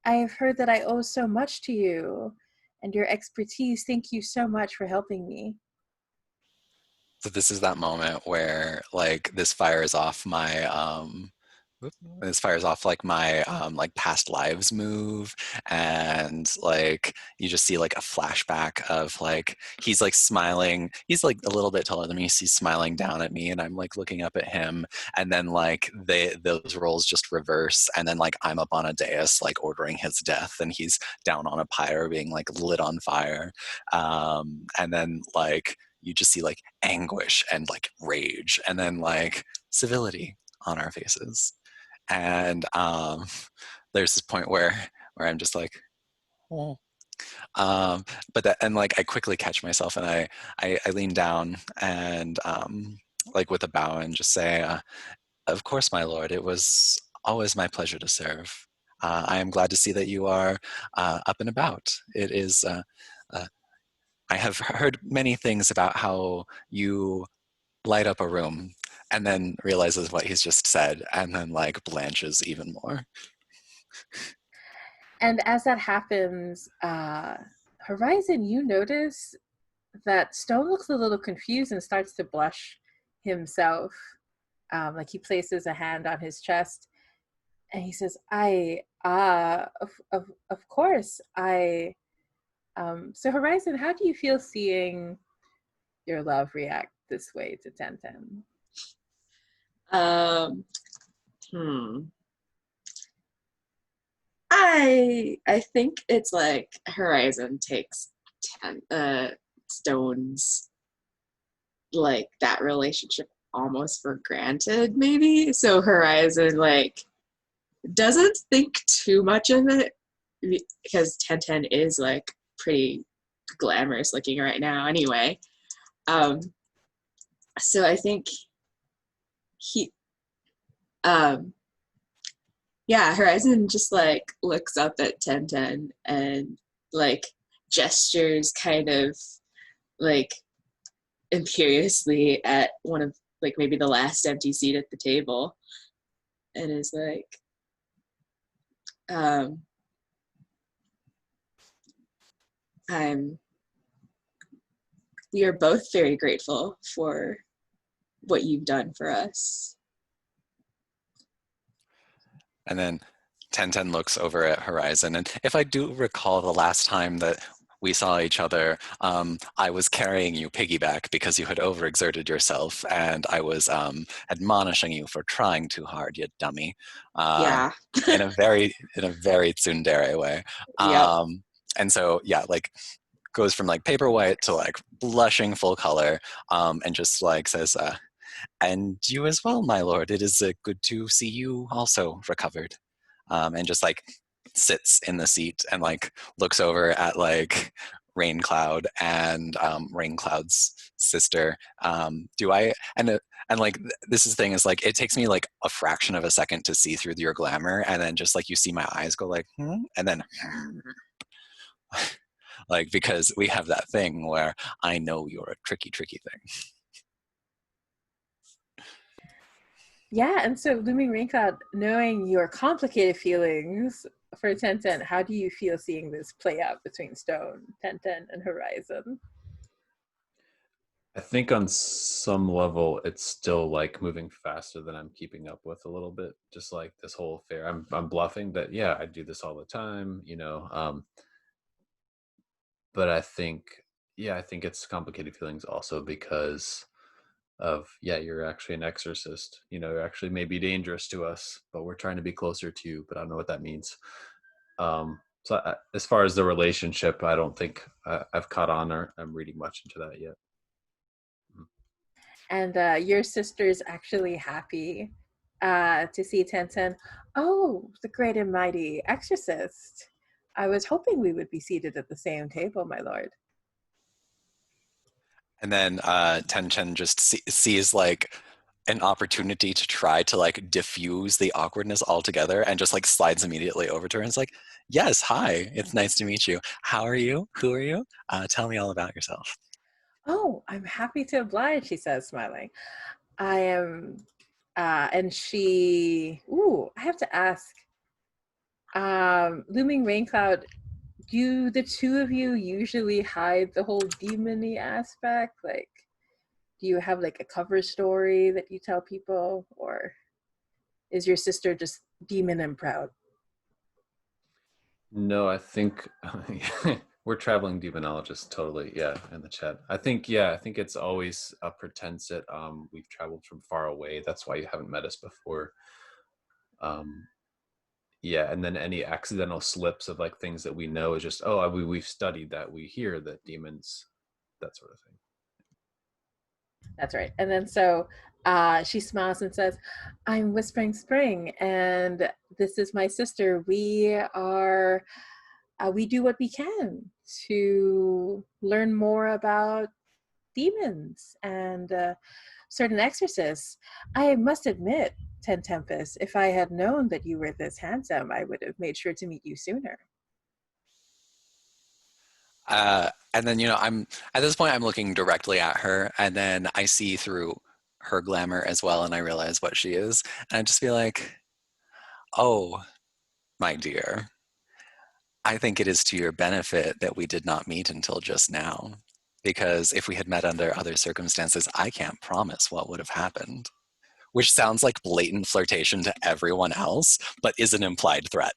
I've heard that I owe so much to you and your expertise. Thank you so much for helping me. So this is that moment where like this fires off my this fires off like past lives move, and like you just see like a flashback of like he's like smiling, he's like a little bit taller than me, so he's smiling down at me and I'm like looking up at him, and then like those roles just reverse, and then like I'm up on a dais like ordering his death and he's down on a pyre being like lit on fire, and then like you just see like anguish and like rage and then like civility on our faces. And there's this point where I'm just like, oh. But that, and like I quickly catch myself and I lean down and like with a bow and just say, of course, my lord, it was always my pleasure to serve. I am glad to see that you are up and about. It is I have heard many things about how you light up a room, and then realizes what he's just said and then like blanches even more. And as that happens, Horizon, you notice that Stone looks a little confused and starts to blush himself. Like he places a hand on his chest and he says, of course, so Horizon, how do you feel seeing your love react this way to Tenten? I think it's like Horizon takes Stone's like that relationship almost for granted, maybe. So Horizon like doesn't think too much of it because Tenten is like pretty glamorous looking right now anyway. So I think he Horizon just like looks up at Tenten and like gestures kind of like imperiously at one of like maybe the last empty seat at the table and is like, Um, we are both very grateful for what you've done for us. And then 1010 looks over at Horizon. And if I do recall the last time that we saw each other, I was carrying you piggyback because you had overexerted yourself, and I was admonishing you for trying too hard, you dummy. Yeah. in a very tsundere way. Yep. And so yeah, like goes from like paper white to like blushing full color, and just like says, and you as well, my lord. It is good to see you also recovered. And just like sits in the seat and like looks over at like Raincloud and Raincloud's sister. Do I and like this is the thing is like it takes me like a fraction of a second to see through your glamour, and then just like you see my eyes go like, and then like because we have that thing where I know you're a tricky thing. Yeah, and so Looming Raincloud, knowing your complicated feelings for Tenten, how do you feel seeing this play out between Stone, Tenten, and Horizon? I think on some level it's still like moving faster than I'm keeping up with a little bit. Just like this whole affair, I'm bluffing that yeah, I do this all the time, you know. But I think it's complicated feelings also because of you're actually an exorcist, you know, you're actually maybe dangerous to us, but we're trying to be closer to you, but I don't know what that means. As far as the relationship, I don't think I've caught on or I'm reading much into that yet. And your sister's actually happy to see Tenten. Oh, the great and mighty exorcist. I was hoping we would be seated at the same table, my lord. And then Tenchen just sees like an opportunity to try to like diffuse the awkwardness altogether, and just like slides immediately over to her and is like, yes, hi, it's nice to meet you. How are you? Who are you? Tell me all about yourself. Oh, I'm happy to oblige, she says, smiling. I am, and she, I have to ask, Looming Raincloud, do the two of you usually hide the whole demon-y aspect? Like, do you have like a cover story that you tell people, or is your sister just demon and proud? No, I think we're traveling demonologists totally, yeah, in the chat. I think it's always a pretense that we've traveled from far away. That's why you haven't met us before. And then any accidental slips of like things that we know is just, we've studied that, we hear that demons, that sort of thing. That's right. And then so she smiles and says, I'm Whispering Spring, and this is my sister. We are, we do what we can to learn more about demons and certain exorcists. I must admit, Ten Tempest, if I had known that you were this handsome, I would have made sure to meet you sooner. And then, you know, I'm at this point, I'm looking directly at her, and then I see through her glamour as well, and I realize what she is. And I just be like, oh, my dear, I think it is to your benefit that we did not meet until just now. Because if we had met under other circumstances, I can't promise what would have happened. Which sounds like blatant flirtation to everyone else, but is an implied threat.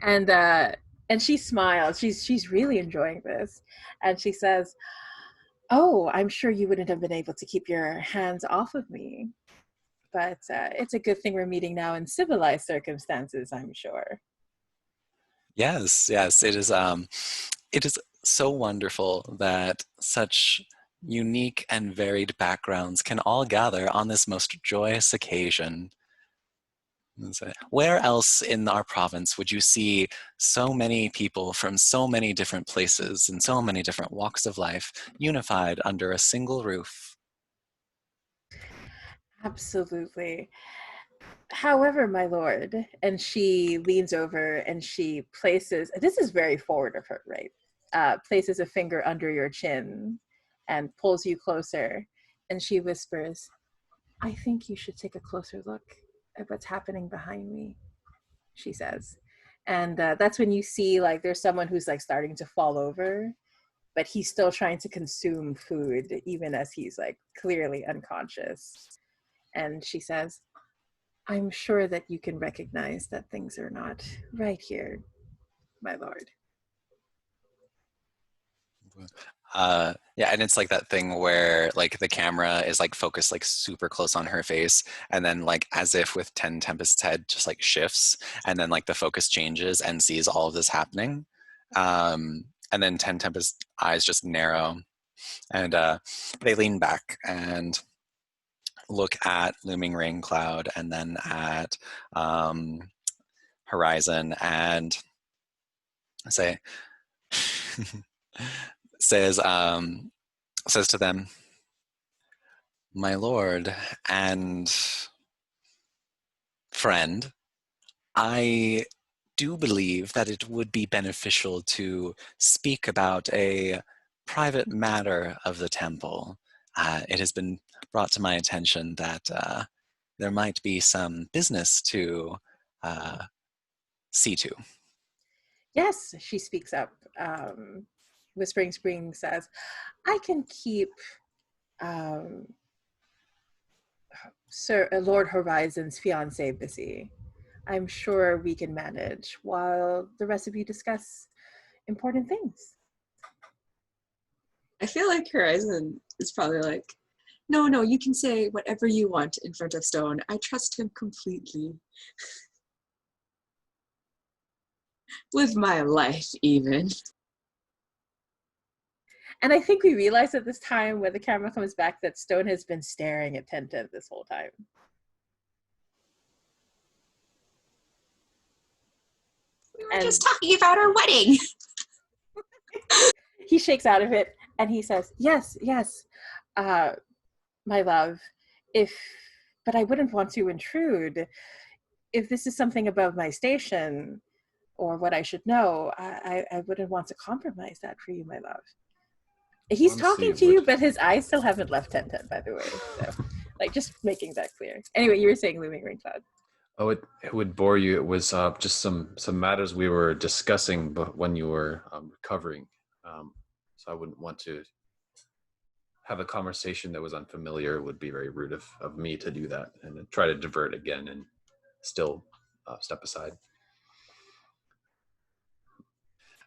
And she smiles. She's really enjoying this, and she says, "Oh, I'm sure you wouldn't have been able to keep your hands off of me, but it's a good thing we're meeting now in civilized circumstances, I'm sure." Yes, it is. It is so wonderful that such unique and varied backgrounds can all gather on this most joyous occasion. Where else in our province would you see so many people from so many different places and so many different walks of life unified under a single roof? Absolutely. However, my lord, and she leans over and she places, this is very forward of her, right? Places a finger under your chin and pulls you closer. And she whispers, I think you should take a closer look at what's happening behind me. she says. And that's when you see like there's someone who's like starting to fall over, but he's still trying to consume food even as he's like clearly unconscious. And she says, I'm sure that you can recognize that things are not right here, my lord. Yeah, and it's like that thing where like the camera is like focused like super close on her face, and then like as if with 10 Tempest's head just like shifts, and then like the focus changes and sees all of this happening. And then 10 Tempest's eyes just narrow, and they lean back and look at looming rain cloud and then at horizon and say says says to them, my lord and friend, I do believe that it would be beneficial to speak about a private matter of the temple. It has been brought to my attention that there might be some business to see to. Yes, she speaks up. Whispering Spring says, I can keep Sir Lord Horizon's fiance busy. I'm sure we can manage while the rest of you discuss important things. I feel like Horizon is probably like, no, you can say whatever you want in front of Stone. I trust him completely. With my life, even. And I think we realize at this time when the camera comes back that Stone has been staring at Tenten this whole time. We were just talking about our wedding. He shakes out of it and he says, yes, my love, but I wouldn't want to intrude. If this is something above my station or what I should know, I wouldn't want to compromise that for you, my love. He's talking to you, but his eyes still haven't left Tenten, by the way. So, like, just making that clear. Anyway, you were saying Looming Rain Cloud. Oh, it would bore you. It was just some matters we were discussing, but when you were recovering, so I wouldn't want to have a conversation that was unfamiliar. It would be very rude of me to do that and try to divert again and still step aside.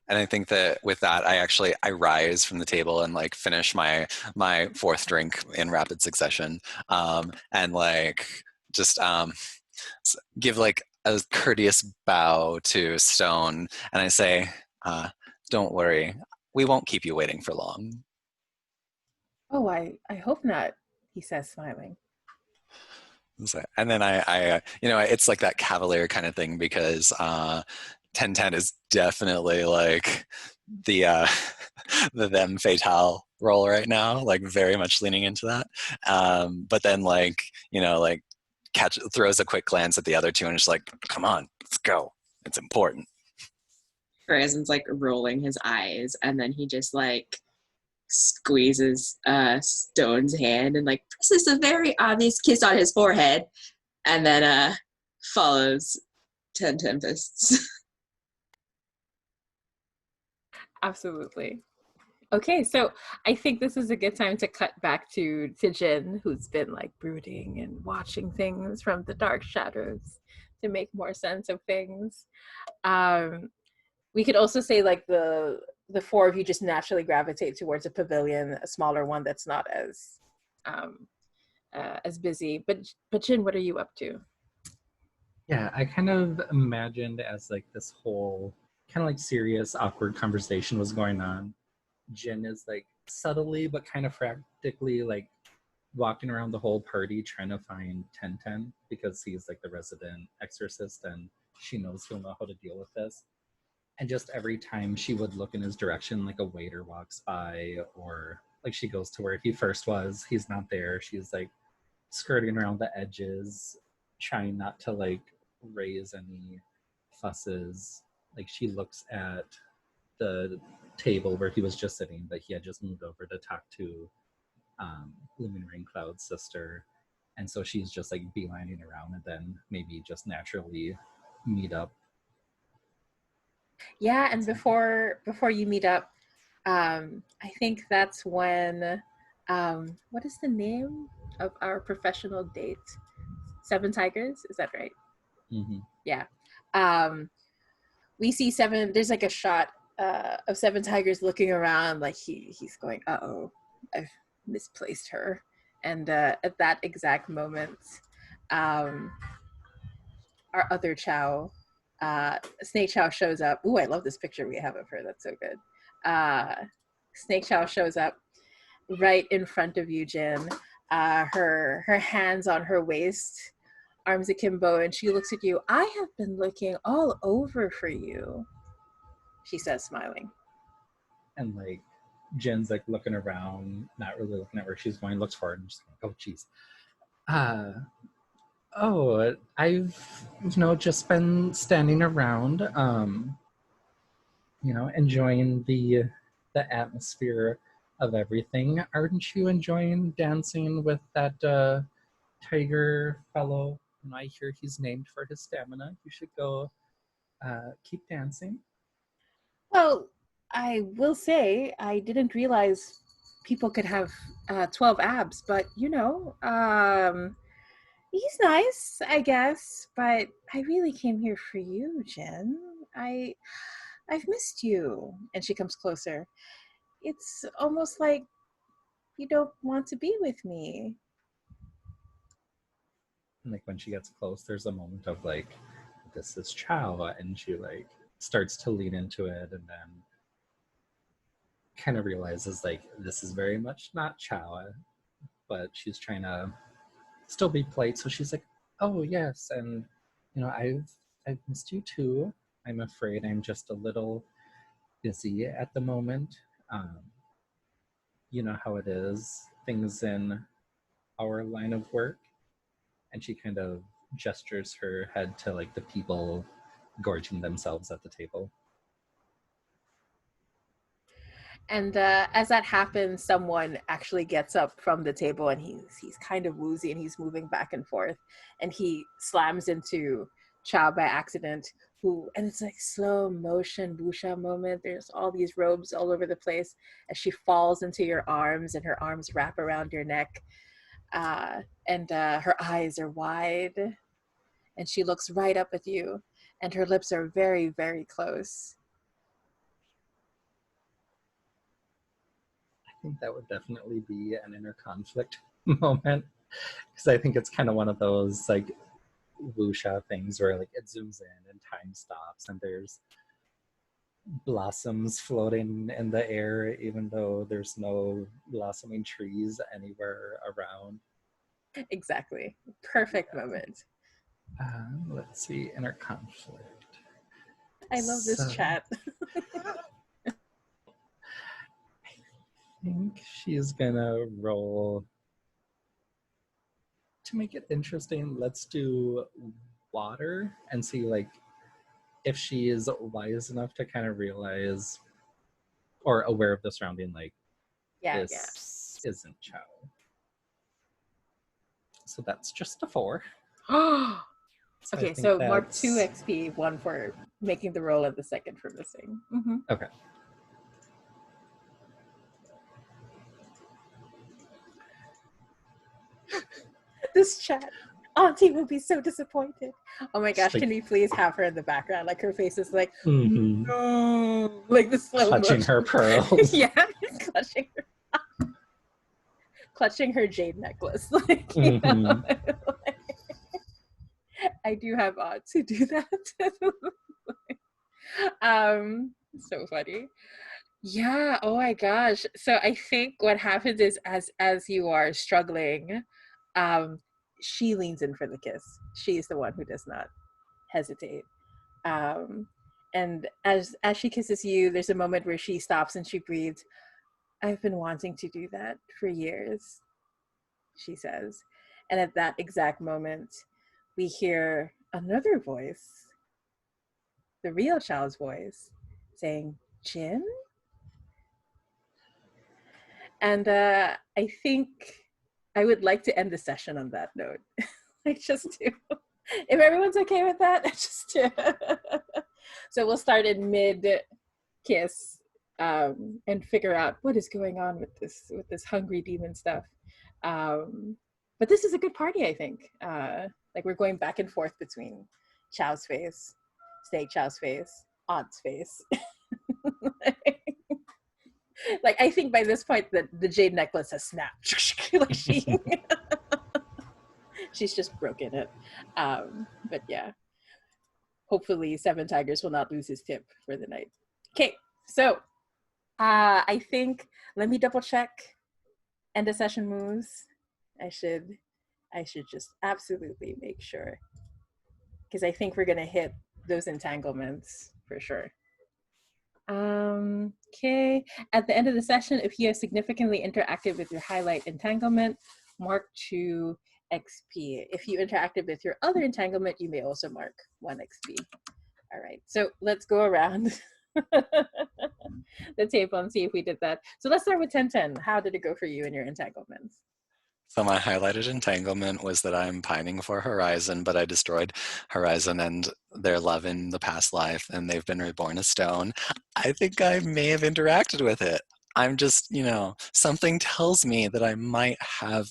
And I think that with that, I rise from the table and like finish my fourth drink in rapid succession, and like just give like a courteous bow to Stone, and I say, "Don't worry, we won't keep you waiting for long." Oh, I hope not, he says, smiling. And then I it's like that cavalier kind of thing because 1010 is definitely like the the them fatale role right now, like very much leaning into that. But then like throws a quick glance at the other two and just like, come on, let's go. It's important. Horizon's like rolling his eyes, and then he just like squeezes Stone's hand and like presses a very obvious kiss on his forehead, and then follows 10 Tempests. Absolutely. Okay, so I think this is a good time to cut back to Jin, who's been like brooding and watching things from the dark shadows to make more sense of things. We could also say like the four of you just naturally gravitate towards a pavilion, a smaller one that's not as busy. But Jin, what are you up to? Yeah, I kind of imagined as like this whole kind of like serious, awkward conversation was going on. Jin is like subtly but kind of practically like walking around the whole party trying to find Tenten because he's like the resident exorcist and she knows he'll know how to deal with this. And just every time she would look in his direction, like a waiter walks by, or like she goes to where he first was, he's not there. She's like skirting around the edges, trying not to like raise any fusses. Like she looks at the table where he was just sitting, but he had just moved over to talk to Lumin Rain Cloud's sister. And so she's just like beelining around and then maybe just naturally meet up. Yeah, and before you meet up, I think that's when what is the name of our professional date? Seven Tigers, is that right? Mm-hmm. Yeah. We see Seven, there's like a shot of Seven Tigers looking around like he's going, uh-oh, I've misplaced her. And at that exact moment, our other Chao, Snake Chao shows up. Ooh, I love this picture we have of her. That's so good. Snake Chao shows up right in front of you, Jin. Her hands on her waist, arms akimbo, and she looks at you. I have been looking all over for you, she says, smiling. And like Jen's like looking around, not really looking at where she's going, looks forward and just like, oh geez. I've just been standing around, enjoying the atmosphere of everything. Aren't you enjoying dancing with that tiger fellow? I hear he's named for his stamina. You should go keep dancing. Well, I will say I didn't realize people could have 12 abs, but he's nice, I guess. But I really came here for you, Jen. I've missed you. And she comes closer. It's almost like you don't want to be with me. And like when she gets close, there's a moment of like, this is Chao, and she like starts to lean into it, and then kind of realizes like this is very much not Chao, but she's trying to still be polite. So she's like, oh yes, and I've missed you too. I'm afraid I'm just a little busy at the moment. You know how it is, things in our line of work. And she kind of gestures her head to like the people gorging themselves at the table. And as that happens, someone actually gets up from the table, and he's kind of woozy, and he's moving back and forth, and he slams into Chao by accident. And it's like slow motion wuxia moment. There's all these robes all over the place as she falls into your arms, and her arms wrap around your neck, and her eyes are wide, and she looks right up at you, and her lips are very, very close. I think that would definitely be an inner conflict moment, because I think it's kind of one of those like wuxia things where like it zooms in and time stops, and there's blossoms floating in the air even though there's no blossoming trees anywhere around. Exactly. Perfect moment. Let's see, inner conflict. I love this chat. I think she's gonna roll to make it interesting. Let's do water and see like if she is wise enough to kind of realize or aware of the surrounding, like this isn't Chao. So that's just a 4. Okay, so mark 2 XP, 1 for making the roll and the second for missing. Mm-hmm. Okay. This chat. Auntie will be so disappointed. Oh my gosh, can you please have her in the background? Like her face is like, no, like the slow clutching motion. her pearls. Yeah, clutching her jade necklace. Like, you know, I do have aunts who do that. So funny. Yeah, oh my gosh. So I think what happens is as you are struggling, she leans in for the kiss. She's the one who does not hesitate. And as she kisses you, there's a moment where she stops and she breathes. I've been wanting to do that for years, she says. And at that exact moment, we hear another voice, the real Chao's voice, saying, Jin? And I think I would like to end the session on that note. I just do. If everyone's okay with that, just so we'll start in mid kiss and figure out what is going on with this hungry demon stuff. But this is a good party, I think. Like we're going back and forth between Chao's face, Snake Chao's face, Aunt's face. Like I think by this point that the jade necklace has snapped. Like she's just broken it. But yeah, hopefully Seven Tigers will not lose his tip for the night. Okay, so I think, let me double check end of session moves. I should just absolutely make sure, because I think we're gonna hit those entanglements for sure. Okay, at the end of the session, if you have significantly interacted with your highlight entanglement, mark 2 XP. If you interacted with your other entanglement, you may also mark 1 XP. All right, so let's go around the table and see if we did that. So let's start with 1010. How did it go for you in your entanglements? So my highlighted entanglement was that I'm pining for Horizon, but I destroyed Horizon and their love in the past life, and they've been reborn as stone. I think I may have interacted with it. I'm just, something tells me that I might have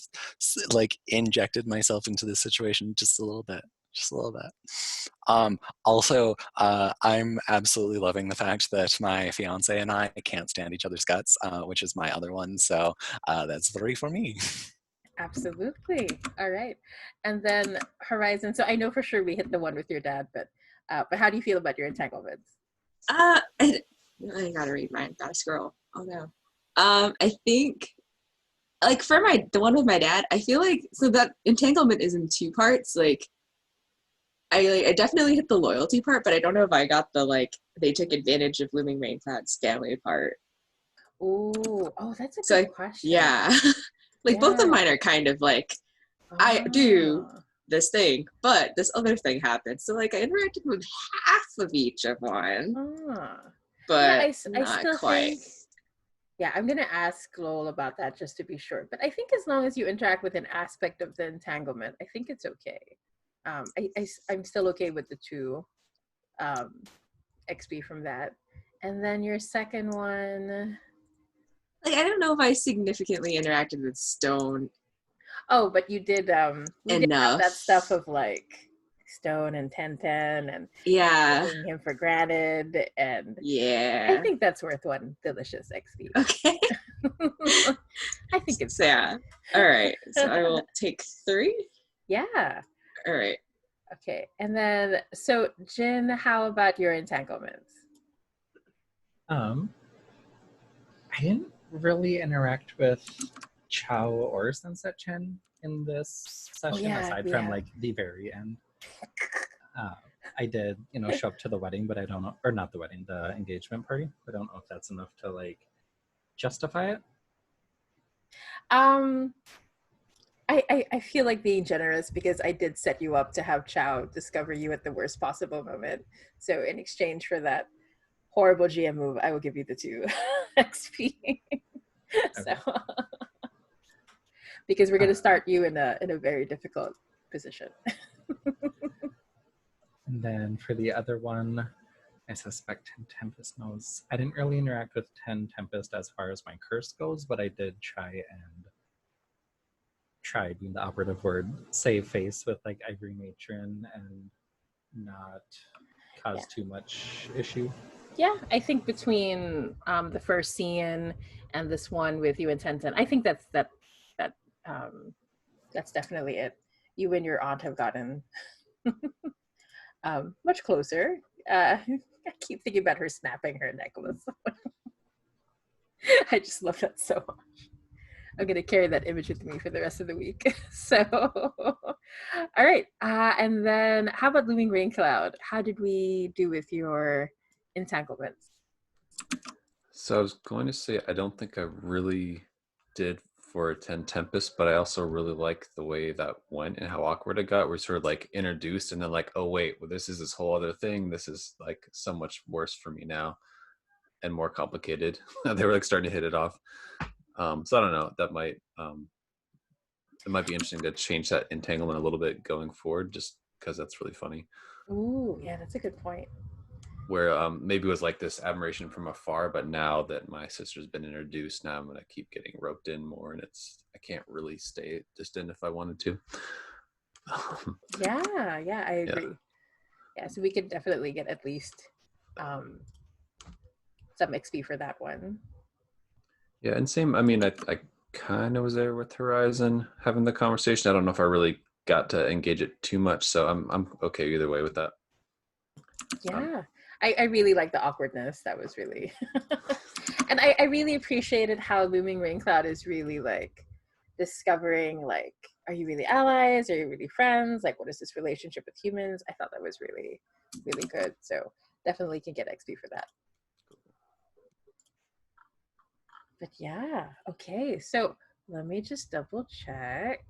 like injected myself into this situation just a little bit. Also, I'm absolutely loving the fact that my fiance and I can't stand each other's guts, which is my other one. So that's 3 for me. Absolutely. All right. And then Horizon. So I know for sure we hit the one with your dad, but how do you feel about your entanglements? I gotta read mine. Gotta scroll. Oh no. I think like for the one with my dad, I feel like so that entanglement is in 2 parts. Like I definitely hit the loyalty part, but I don't know if I got the like they took advantage of Looming Rain Cloud's family part. Oh, that's a good question. Yeah. Like both of mine are kind of like I do this thing, but this other thing happened. So like I interacted with half of each of one, but I not still quite. Yeah, I'm gonna ask Lowell about that just to be sure. But I think as long as you interact with an aspect of the entanglement, I think it's okay. I'm still okay with the 2 XP from that. And then your second one. Like I don't know if I significantly interacted with Stone. Oh, but you did we did have that stuff of like Stone and 1010 and taking him for granted, and I think that's worth 1 delicious XP. Okay. I think it's all right. So I will take 3. Yeah. All right. Okay. And then so Jin, how about your entanglements? I didn't really interact with Chao or Sunset Chen in this session, aside from like the very end. I did, show up to the wedding, but I don't know, or not the wedding, the engagement party. I don't know if that's enough to like justify it. I feel like being generous because I did set you up to have Chao discover you at the worst possible moment. So in exchange for that horrible GM move, I will give you the 2 XP. So because we're gonna start you in a very difficult position. And then for the other one, I suspect 10 Tempest knows. I didn't really interact with 10 Tempest as far as my curse goes, but I did try being the operative word, save face with like Ivory Matron and not cause too much issue. Yeah, I think between the first scene and this one with you and 1010, I think that's definitely it. You and your aunt have gotten much closer. I keep thinking about her snapping her necklace. I just love that so much. I'm gonna carry that image with me for the rest of the week. So, all right. And then how about Looming Rain Cloud? How did we do with your entanglements? So I was going to say, I don't think I really did for 10 Tempest, but I also really like the way that went and how awkward it got. We're sort of like introduced and then like, oh wait, well, this is this whole other thing. This is like so much worse for me now and more complicated. They were like starting to hit it off. So I don't know, that might it might be interesting to change that entanglement a little bit going forward, just because that's really funny. Ooh, yeah, that's a good point. Where maybe it was like this admiration from afar, but now that my sister's been introduced, now I'm gonna keep getting roped in more, and I can't really stay distant if I wanted to. Yeah, I agree. Yeah. Yeah, so we could definitely get at least some XP for that one. Yeah, and same. I mean, I kind of was there with Horizon having the conversation. I don't know if I really got to engage it too much, so I'm okay either way with that. Yeah, I really like the awkwardness. That was really, and I really appreciated how Looming Rain Cloud is really like discovering like, are you really allies? Are you really friends? Like, what is this relationship with humans? I thought that was really, really good. So definitely can get XP for that. But yeah, okay. So let me just double check.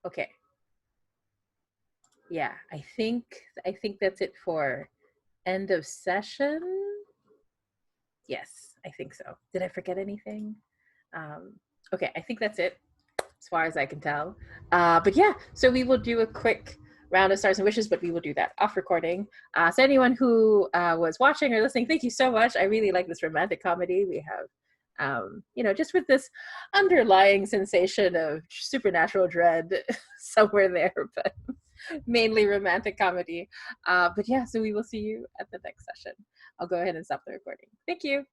Okay. Yeah, I think that's it for end of session. Yes, I think so. Did I forget anything? Okay, I think that's it as far as I can tell. But yeah, so we will do a quick round of stars and wishes, but we will do that off recording. So anyone who was watching or listening, thank you so much. I really like this romantic comedy. We have, just with this underlying sensation of supernatural dread somewhere there, but mainly romantic comedy. But yeah, so we will see you at the next session. I'll go ahead and stop the recording. Thank you.